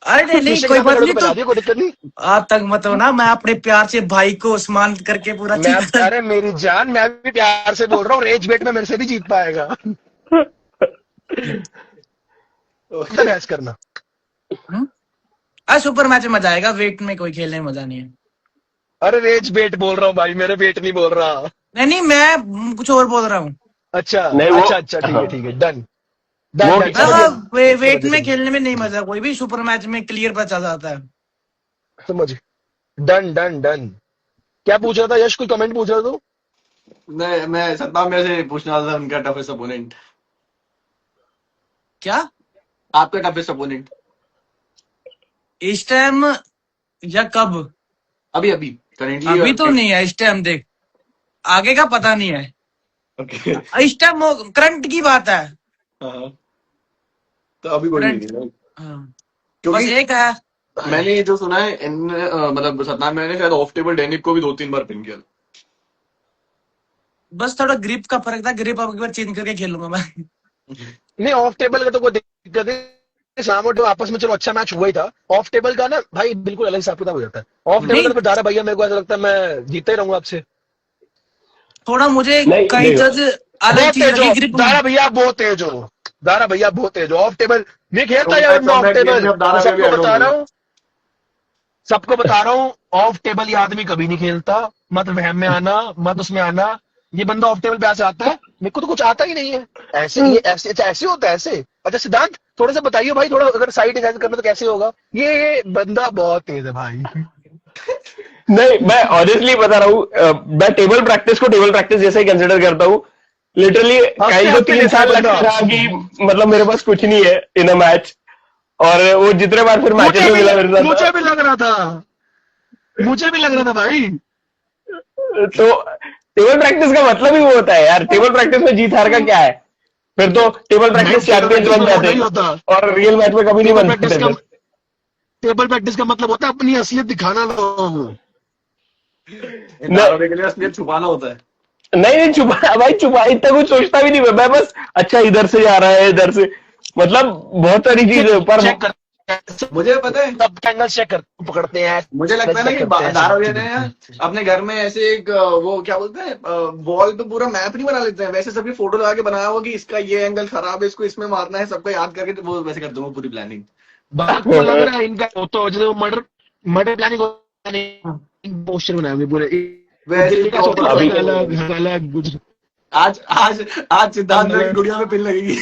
अरे नहीं नहीं, शीशे के कोई सामने बात खड़े नहीं। होकर पहना तो दियो, कोई दिक्कत नहीं। आज तक मत हो ना, मैं अपने प्यार से भाई को सम्मान करके पूरा मैं ठीक कर। अरे मेरी जान, मैं भी प्यार से बोल रहा हूँ, रेज बेट में मेरे से भी जीत पाएगा। बहस करना। आज सुपर मैच में मजा आएगा, वेट में कोई खेलने में मजा नहीं है। अरे रेज बेट बोल रहा हूँ भाई, मेरे बेट नहीं बोल रहा। नहीं नहीं, मैं कुछ और बोल रहा हूँ। अच्छा नहीं, वो- अच्छा ठीक है ठीक है, डन वो- डन डन। वेट में खेलने में नहीं मजा, कोई भी सुपर मैच में क्लियर पता चल जाता है। समझ, डन डन डन। क्या पूछ रहा था यश, कोई कमेंट पूछ रहा था तू? नहीं, मैं सतनाम मेरे से पूछना था उनका टफेस्ट अपोनेंट। क्या आपका टफेस्ट अपोनेंट इस टाइम या कब? अभी अभी करेंटली अभी तो नहीं है इस टाइम, देख आगे का पता नहीं है। ओके। इस टाइम करंट की बात है। हाँ, तो अभी कोई नहीं है। हाँ, बस क्योंकि एक है। मैंने ये जो सुना है मतलब सतनाम मैंने शायद ऑफ टेबल डेनिक को भी 2-3 बार पिन किया। बस थोड़ा ग्रिप का फर्क था, ग्रिप अब एक बार चेंज करके खेलूंगा मैं। नहीं ऑफ टेबल का तो कोई दिक्कत नहीं, सामो तो आपस में चलो अच्छा मैच हुआ ही था। ऑफ टेबल का ना भाई बिल्कुल अलग हिसाब किताब हो जाता है। ऑफ टेबल का तो दारा भैया मेरे को ऐसा लगता है मैं जीतता ही रहूंगा आपसे। थोड़ा मुझे नहीं, कई नहीं। जज अलग बहुत चीज तेज लगी हो ग्रिप में। दारा भैया, बहुत तेज हो दारा भैया, बहुत तेज हो। ऑफ टेबल नहीं खेलता तो यार, मैं ऑफ टेबल अब दारा सबको भैया भी बता add रहा हो हूँ, सबको बता रहा हूँ। ऑफ टेबल ये आदमी कभी नहीं खेलता, मत वहम में आना, मत उसमें आना। ये बंदा ऑफ टेबल पे ऐसे आता है, मेरे को तो कुछ आता ही नहीं है। ऐसे ये ऐसे अच्छा ऐसे होता है ऐसे। अच्छा सिद्धांत थोड़ा सा बताइए भाई, थोड़ा अगर साइड एक्सरसाइज करना तो कैसे होगा? ये बंदा बहुत तेज है भाई। नहीं, मैं ऑनेस्टली बता रहा हूँ, मैं टेबल प्रैक्टिस को टेबल प्रैक्टिस जैसे ही कंसिडर करता हूँ। लिटरली काइल को हफ्ते 3 साल बंदा। लगता रहा कि मतलब मेरे पास कुछ नहीं है इन अ मैच, और वो जितने बार फिर मैचेस में मिला मेरे मुझे साथ, भी लग रहा था, मुझे भी लग रहा था भाई। तो टेबल प्रैक्टिस का मतलब ही वो होता है यार। टेबल प्रैक्टिस में जीत हार का क्या है? फिर तो टेबल प्रैक्टिस चैंपियंस बन जाते नहीं होता। और रियल मैच में कभी नहीं टेबल बनते प्रैक्टिस का फिर। टेबल प्रैक्टिस का मतलब होता है अपनी असलियत दिखाना लोगों को। दारा के लिए असलियत छुपाना होता है। नहीं छुपा भाई, छुपा इतना कुछ सोचता भी नहीं मैं बस अच्छा इधर से जा रहा है, इधर से, मतलब बहुत सारी चीजें पर चेक कर, मुझे पता है, सब एंगल चेक कर, पकड़ते हैं। मुझे लगता है ना कि दारा भैया ने अपने घर में ऐसे एक वो क्या बोलते हैं वॉल पे पूरा मैप नहीं बना लेते हैं, वैसे सभी फोटो लगा के बनाया हुआ कि इसका ये एंगल खराब है, इसको इसमें मारना है, सबका याद करके वो वैसे करते हैं पूरी प्लानिंग। बात को लग रहा है इनका तो जैसे मर्डर प्लानिंग पोस्टर बनाए हुए पूरे वैसे अभी- अलग अलग कुछ। आज आज आज सिद्धांत की गुड़िया में पिन लगेगी।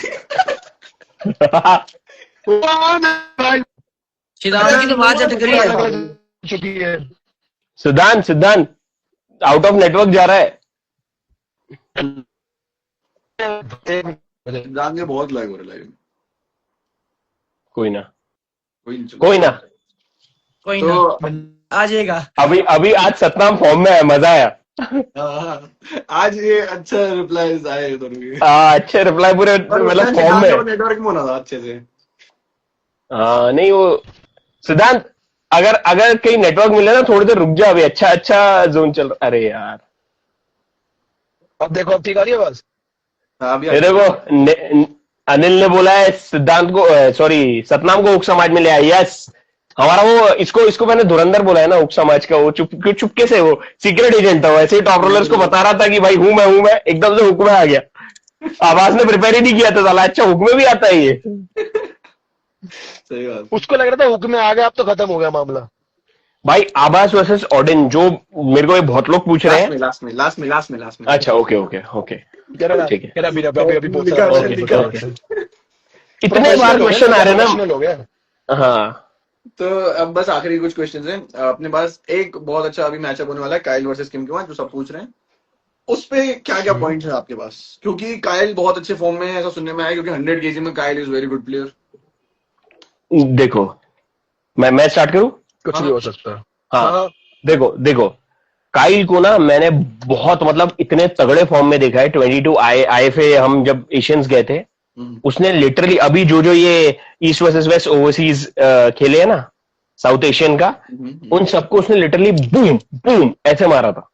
सिद्धांत की तो आवाज अटक रही है। चुकी है। सिद्धांत आउट ऑफ नेटवर्क जा रहा है। सिद्धांत के बहुत लाइव हो रहा है लाइव। कोई ना, कोई नहीं, चलो। कोई ना। कोई तो ना, आ जाएगा। अभी आज सतनाम फॉर्म में है, मजा आया। आज ये अच्छा रिप्लाई आए दोनों के। अच्छे रिप्लाई पूरे मतलब फॉर्म में। नेटवर्क में होना था अच्छे से। नहीं वो सिद्धांत अगर अगर कहीं नेटवर्क मिले ना थोड़ी देर रुक जा, अभी अच्छा अच्छा जोन चल रहा। अरे यार अब देखो, अब ठीक आ रही है आवाज? हाँ अभी ये देखो, अनिल ने बोला है सिद्धांत को, सॉरी सतनाम को उप समाज में ले आया। यस, हमारा वो इसको इसको मैंने धुरंधर बोला है ना उप समाज का। वो चुपके से, वो सीक्रेट एजेंट था, वैसे ही टॉप रोलर्स को बता रहा था कि भाई हूं मैं, एकदम से हुक्म में आ गया। आवाज ने प्रिपेयर ही नहीं किया था साला। अच्छा हुक्म में भी आता है ये। सही बात। उसको लग रहा था हुक्म में आ गया, अब तो खत्म हो गया मामला। भाई आबास वर्सेस ऑडिन, जो मेरे को ये बहुत लोग पूछ रहे हैं। लास्ट में। अच्छा ओके, कह रहा ठीक है। कह रहा अभी बहुत निकाल, सारा निकाल। इतने बार क्वेश्चन आ रहे हैं Professional ना। हो गया। हाँ तो अब बस आखिरी कुछ क्वेश्चंस हैं अपने पास। एक बहुत अच्छा अभी मैचअप होने वाला है काइल वर्सेस किम के बाद, जो सब पूछ रहे हैं। उस पे क्या क्या पॉइंट्स है आपके पास? क्योंकि काइल बहुत अच्छे फॉर्म में है ऐसा सुनने में आया, क्योंकि 100 केजी में Kyle is very good player. देखो, मैं स्टार्ट करूं? कुछ भी हो सकता है। हाँ देखो काइल को ना मैंने बहुत, मतलब इतने तगड़े फॉर्म में देखा है। 22 IFA हम जब एशियंस गए थे, उसने लिटरली अभी जो ये ईस्ट वर्सेस वेस्ट ओवरसीज खेले है ना साउथ एशियन का, उन सबको उसने लिटरली बूम बूम ऐसे मारा था।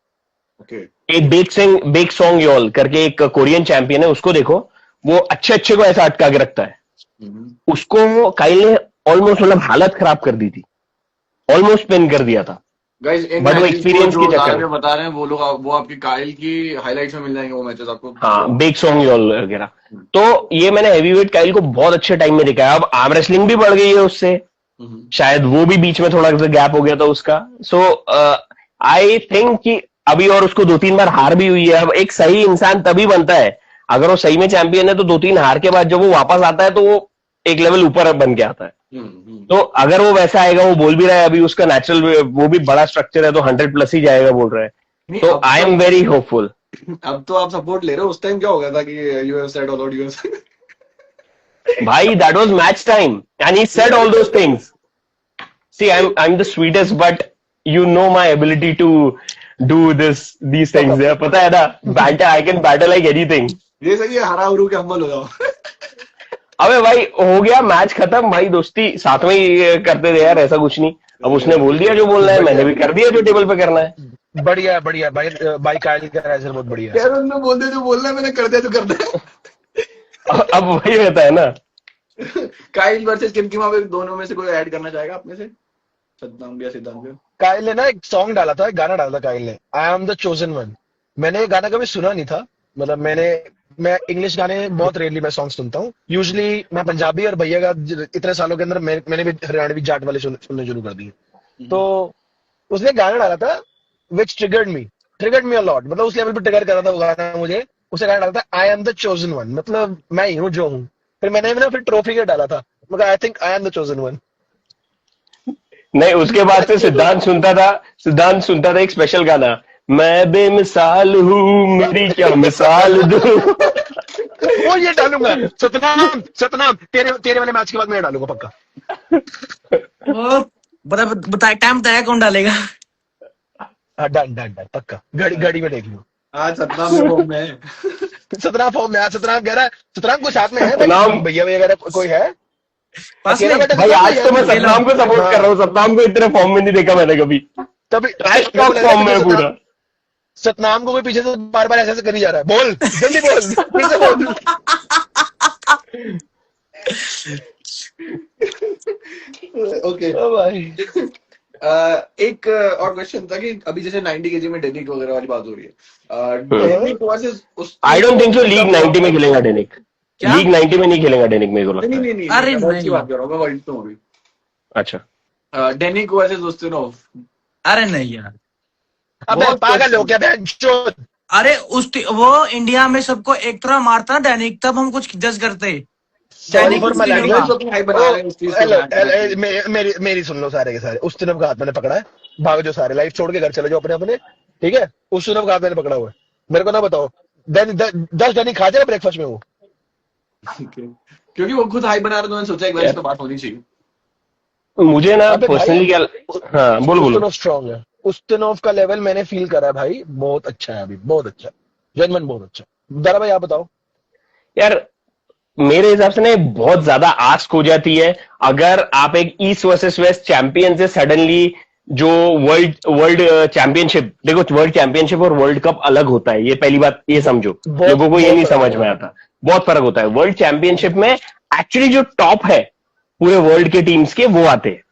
ओके। एक बेक सॉन्ग यॉल करके एक कोरियन चैंपियन है, उसको देखो, वो अच्छे को ऐसा अटका के रखता है। उसको काइल ने ऑलमोस्ट, मतलब हालत खराब कर दी थी, ऑलमोस्ट पिन कर दिया था। गाइस इन But वो मैचेस experience जो के चक्कर में बता रहे हैं वो लोग, वो आपकी काइल की हाइलाइट्स में मिल जाएंगे वो मैचेस आपको। हाँ, बेक सॉन्ग यॉल वगैरह। तो ये मैंने हैवीवेट काइल को बहुत अच्छे टाइम में देखा है। अब आर्म रेसलिंग भी बढ़ गई है उससे, शायद वो भी बीच में थोड़ा सा गैप हो गया था उसका। सो आई थिंक कि अभी, और उसको 2-3 बार हार भी हुई है। अब एक सही इंसान तभी बनता है, अगर वो सही में चैंपियन है तो 2-3 हार के बाद जब वो वापस आता है तो वो एक लेवल ऊपर बन के आता है। तो अगर वो वैसा आएगा, वो बोल भी रहा है अभी उसका नेचुरल, वो भी बड़ा स्ट्रक्चर है तो 100+ ही जाएगा बोल रहा है। तो आई एम वेरी होपफुल। अब तो आप सपोर्ट ले रहे हो, उस टाइम क्या हो गया था कि you have said all you भाई that was match time and he said all those things. See I am the sweetest, but you know my ability to do these things है, पता है ना। Batter, I can batter like anything. ये सही है, हरा उरू के हम्बल हो जाओ। अबे भाई हो गया मैच खत्म भाई, दोस्ती साथ में ही करते थे यार, ऐसा कुछ नहीं। अब उसने बोल दिया जो बोलना है, मैंने भी कर दिया जो टेबल पे करना है। बढ़िया बढ़िया भाई, भाई काइल का राइजर बहुत बढ़िया है। यार उन्होंने बोल दिया जो बोलना है, मैंने कर दिया जो करना है। अब वही रहता है ना। काइल वर्सेस किम, वहां पे दोनों में से कोई ऐड करना चाहेगा अपने से? सतनाम या सिद्धांत भैया? काइल ने ना एक सॉन्ग डाला था, एक गाना डाला था काइल ने, आई एम द चोजन वन। मैंने ये गाना कभी सुना नहीं था, मतलब मैं इंग्लिश गाने बहुत रेयरली मैं सॉन्ग सुनता हूँ। यूजुअली मैं पंजाबी और भैया का इतने सालों के अंदर मैंने भी हरियाणवी जाट वाले सुनने शुरू कर दिए। तो उसने गाना डाला था विच ट्रिगर्ड मी अ लॉट, मतलब उस लेवल पे ट्रिगर कर रहा था वो गाना मुझे। उसने गाना डाला था आई एम द चोजन वन, मतलब मैं ही हूँ जो हूँ। फिर मैंने ना फिर ट्रॉफी के डाला था, मगर I think I am the chosen one. नहीं, उसके बाद से सिद्धांत सुनता था एक स्पेशल गाना, मैं बेमिसाल हूँ मेरी क्या मिसाल दूं। वो ये डालूंगा, सतनाम तेरे वाले मैच के बाद मैं डालूंगा पक्का। वो बता टाइम बताया कौन डालेगा। डन पक्का, घड़ी में देख लो। आज सतनाम में फॉर्म में है। सतनाम फॉर्म में है, सतनाम कह रहा है, सतनाम को साथ में है सतनाम- भैया वगैरह कोई है? पास में अकेला बैठा भाई आज तो मैं अकेला- सतनाम को सपोर्ट कर रहा हूँ। सतनाम को इतने फॉर्म में नहीं देखा मैंने कभी। तभी ट्रैश टॉक फॉर्म में है पूरा। सतनाम को कोई पीछे से बार बार ऐसे करी जा रहा है, बोल जल्दी बोल, फिर से बोल। ओके। ओ भाई, एक और क्वेश्चन था कि अभी जैसे 90 केजी में डेनिक वगैरह वाली बात हो रही है, डेनिक वर्सेस उस, I don't think so league 90 में खेलेगा डेनिक। क्या? लीग 90 में नहीं खेलेगा डेनिक, मेरे को लगता है। नहीं अरे वर्ल्ड की नहीं। बात कर रहा हूँ मैं, वर्ल्ड तो अभी अच्छा, डेनिक वर्सेस उस्तिनोव। अरे नहीं यार, अबे बहुत पागल हो क्या बहनचोद? अरे वो इंडिया में सबको एक तरह मारता दैनिक, तब हम कुछ जज करते। Sorry for my उस दिन language. का। तो हाई बना रहे हैं इस चीज को। मेरी सुन लो सारे के सारे। उस दिन का हाथ मैंने पकड़ा है, भाग जो सारे लाइफ छोड़ के घर चले जाओ अपने अपने, ठीक है? उस दिन का हाथ मैंने पकड़ा हुआ है, मेरे को ना बताओ 10 डनी खा जाए ब्रेकफास्ट में वो। क्योंकि वो खुद हाई बना रहे, तो मैंने सोचा एक बार इस पे बात होनी चाहिए। मुझे ना अबे भाई, पर्सनली क्या, हाँ बोलो। उस्तिनोव स्ट्रांग है, उस्तिनोव का लेवल मैंने फील करा है भाई, बहुत अच्छा है अभी, बहुत अच्छा, जेन्युइन बहुत अच्छा। दारा भाई आप बताओ। यार मेरे हिसाब से ना ये बहुत ज्यादा आस्क हो जाती है अगर आप एक ईस्ट वर्सेस वेस्ट चैंपियन से सडनली जो वर्ल्ड वर्ल्ड चैंपियनशिप, देखो वर्ल्ड चैंपियनशिप और वर्ल्ड कप अलग होता है, ये पहली बात ये समझो, बहुत लोगों को ये बहुत नहीं फर्क समझ है। में आता, बहुत फर्क होता है। वर्ल्ड चैंपियनशिप में एक्चुअली जो टॉप है पूरे वर्ल्ड के टीम्स के वो आते हैं,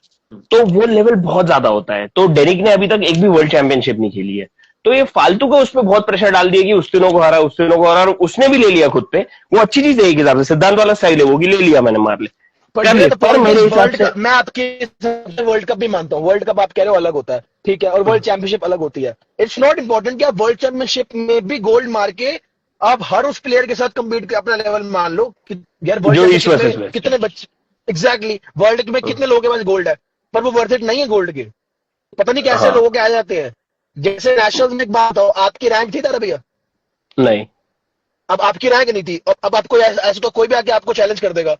तो वो लेवल बहुत ज्यादा होता है। तो डेनिक ने अभी तक एक भी वर्ल्ड चैंपियनशिप नहीं खेली है, तो ये फालतू का उस पर बहुत प्रेशर डाल दिया कि उस दिनों को हरा, उस दिनों को हरा, और उसने भी ले लिया खुद पे। वो अच्छी चीज है एक हिसाब से, सिद्धांत वाला स्टाइल है वो, कि ले लिया मैंने, मार ले पर कर ये ले। तो पर मेरे हिसाब वर्ल्ड से कप, मैं आपके हिसाब से वर्ल्ड कप भी मानता हूँ। वर्ल्ड कप आप कह रहे हो अलग होता है, ठीक है, और वर्ल्ड चैंपियनशिप अलग होती है। इट्स नॉट इंपॉर्टेंट कि आप वर्ल्ड चैंपियनशिप में भी गोल्ड मार के आप हर उस प्लेयर के साथ कम्पीट कर अपना लेवल मान लो कि यार वर्ल्ड जो ईस्ट चैंपियनशिप वर्सेस में वेस्ट, कितने बच्चे, एग्जैक्टली वर्ल्ड में कितने लोगों के पास गोल्ड है, पर वो वर्थ इट नहीं है गोल्ड के। पता नहीं कैसे हाँ लोगों के आ जाते हैं। जैसे नेशनल में एक बात हो, आपकी रैंक थी तारा भैया, नहीं अब आपकी रैंक नहीं थी, अब आपको ऐसा तो कोई भी आके आपको चैलेंज कर देगा,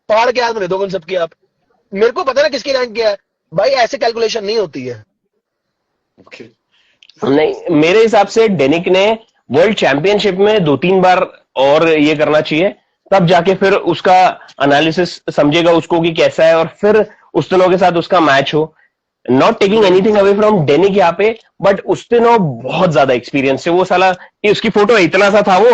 पहाड़ के हाथ में दे दोगे सबकी आप। मेरे को पता ना किसकी रैंक क्या है भाई, ऐसे कैलकुलेशन नहीं होती है। ओके नहीं, मेरे हिसाब से डेनिक ने वर्ल्ड चैंपियनशिप में 2-3 बार और ये करना चाहिए, तब जाके फिर उसका एनालिसिस समझेगा उसको कि कैसा है, और फिर उस दिनों के साथ उसका मैच हो। Not taking anything away from Denik यहाँ पे, बट उस दिनों बहुत ज्यादा एक्सपीरियंस है वो साला, कि उसकी फोटो इतना सा था वो,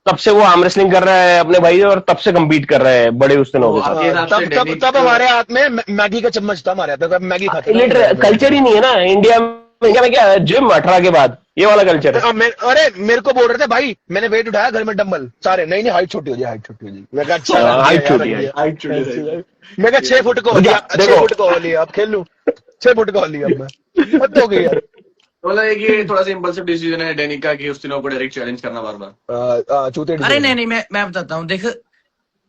तब से वो आर्म रेसलिंग कर रहा है अपने भाई, और तब से compete कर रहा है बड़े उस दिनों तो के साथ। आपके हिसाब से तब तब डेनिक तब हमारे हाथ में मैगी का चम्मच था, हमारे हाथ में मैगी खाते थे। इलिटरेट कल्चर ही नहीं है ना इंडिया में। इंडिया में क्या है, जिम 18 के बाद, ये वाला कल्चर है। अरे मेरे को बोल रहे थे भाई, मैंने वेट उठाया घर में डंबल सारे, नहीं नहीं हाइट छोटी हो जाए, हाइट छोटी हो जाए। मैं कहा अच्छा रख हाइट दिया, छोटी रख है, दिया। हाइट छोटी है। मैं कहा 6 फुट का हो लिया, देखो। 6 फुट का हो लिया, अब खेल लूं, 6 फुट का हो लिया अब मैं, हद हो गई यार। मतलब एक ये थोड़ा सा इंपल्सिव डिसीजन है डेनिक का कि उस दिनों को डायरेक्ट चैलेंज करना बार बार। चूते अरे नहीं, मैं बताता हूँ, देख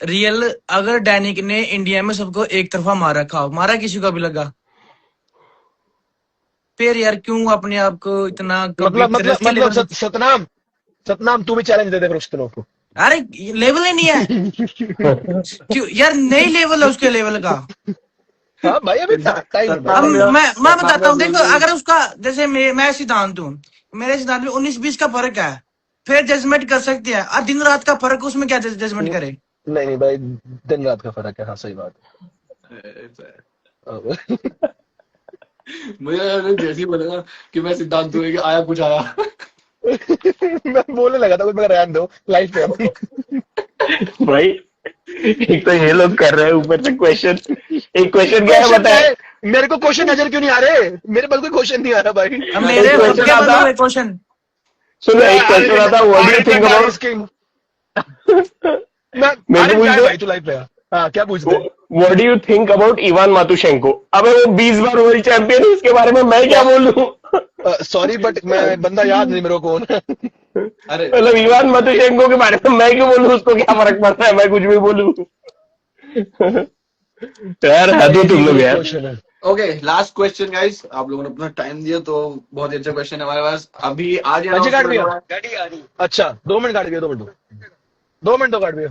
रियल, अगर डैनिक ने इंडिया में सबको एक तरफा मार रखा हो, मारा किसी को भी लगा, फिर यार क्यों अपने आप को इतना सतनाम, सतनाम तू भी चैलेंज दे दे फिर उस दिनों को। अरे लेवल ही नहीं है क्यों यार, नई लेवल है उसके लेवल का। हाँ भाई अभी टाइम है। अब मैं बताता हूँ, देखो अगर उसका जैसे मैं सिद्धांत हूँ, मेरे सिद्धांत में 19-20 का फर्क है, फिर जजमेंट कर सकते हैं। और दिन रात का फर्क, उसमें क्या जजमेंट करे। नहीं नहीं भाई, दिन रात का फर्क है, हाँ सही बात है। मुझे जैसे ही बोलेगा कि मैं सिद्धांत हूँ कि आया कुछ आया। मैं बोलने लगा था कुछ, मगर रहने दो लाइफ पे अब। भाई एक तो ये लोग कर रहे हैं ऊपर से क्वेश्चन, एक क्वेश्चन क्या है क्वेश्चन क्या बताए। है? मेरे को क्वेश्चन नजर क्यों नहीं आ रहे? मेरे पास कोई क्वेश्चन नहीं आ रहा भाई। अब मेरे एक खुद question के आता- बंदों में क्वेश्चन। सुनो, एक क्वेश्चन आता, what do you think about, मेरे को पूछ दो, भाई तू लाइफ पे आ। हाँ क्या पूछ दे? What do you think about Ivan Matushenko. अबे वो 20 बार वर्ल्ड चैंपियन है, उसके बारे में मैं क्या बोलूं। सॉरी बट मैं बंदा याद नहीं मेरे को कौन है। अरे मतलब इवान मातुशेंको के बारे में मैं क्यों बोलूं, उसको क्या फर्क पड़ता है, मैं कुछ भी बोलूं। यार हद हो तुम लोग यार। क्वेश्चन है। ओके, लास्ट क्वेश्चन गाइस, आप लोगों ने अपना टाइम दिया तो बहुत ही अच्छा क्वेश्चन है हमारे पास। अभी आज गाड़ी काट announcement दिया, हो रहा है। गाड़ी आ रही। अच्छा 2 मिनट काट दिया, 2 मिनट 2 मिनट तो काट दिया।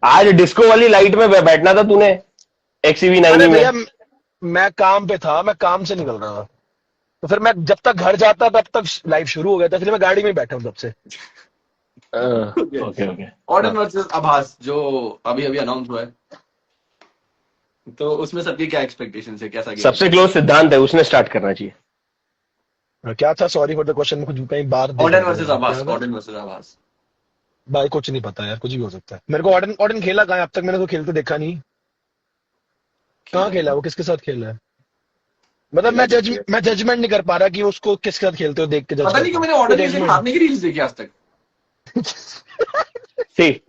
आज डिस्को वाली लाइट में बैठना था तूने XCV 90 अरे में। भैया मैं काम पे था, मैं काम से निकल रहा था, तो फिर मैं जब तक घर जाता तब तक लाइव शुरू हो गया था, इसलिए मैं गाड़ी में ही बैठा हूँ तब से। Okay okay. ऑर्डन वर्सेस आभास जो अभी अभी अनाउंस हुआ है, तो उसमें सबकी क्या एक्सपेक्टेशन है, कैसा गेम? सबसे क्लोज सिद्धांत है, उसने स्टार्ट करना चाहिए। क्या था? सॉरी फॉर द क्वेश्चन, कुछ कहीं बाहर ऑर्डन वर्सेस आभास, ऑर्डन वर्सेस आभास। भाई कुछ नहीं पता यार, कुछ भी हो सकता है। मेरे को ऑर्डन ऑर्डन खेला कहाँ है? अब तक मैंने तो खेलते देखा नहीं। कहाँ खेला वो, किसके साथ खेला है? मतलब मैं जजमेंट नहीं कर पा रहा कि उसको किसके साथ खेलते हो, देख के पता नहीं क्यों मैंने ऑर्डन के हारने की रील्स देखी आज तक। सी,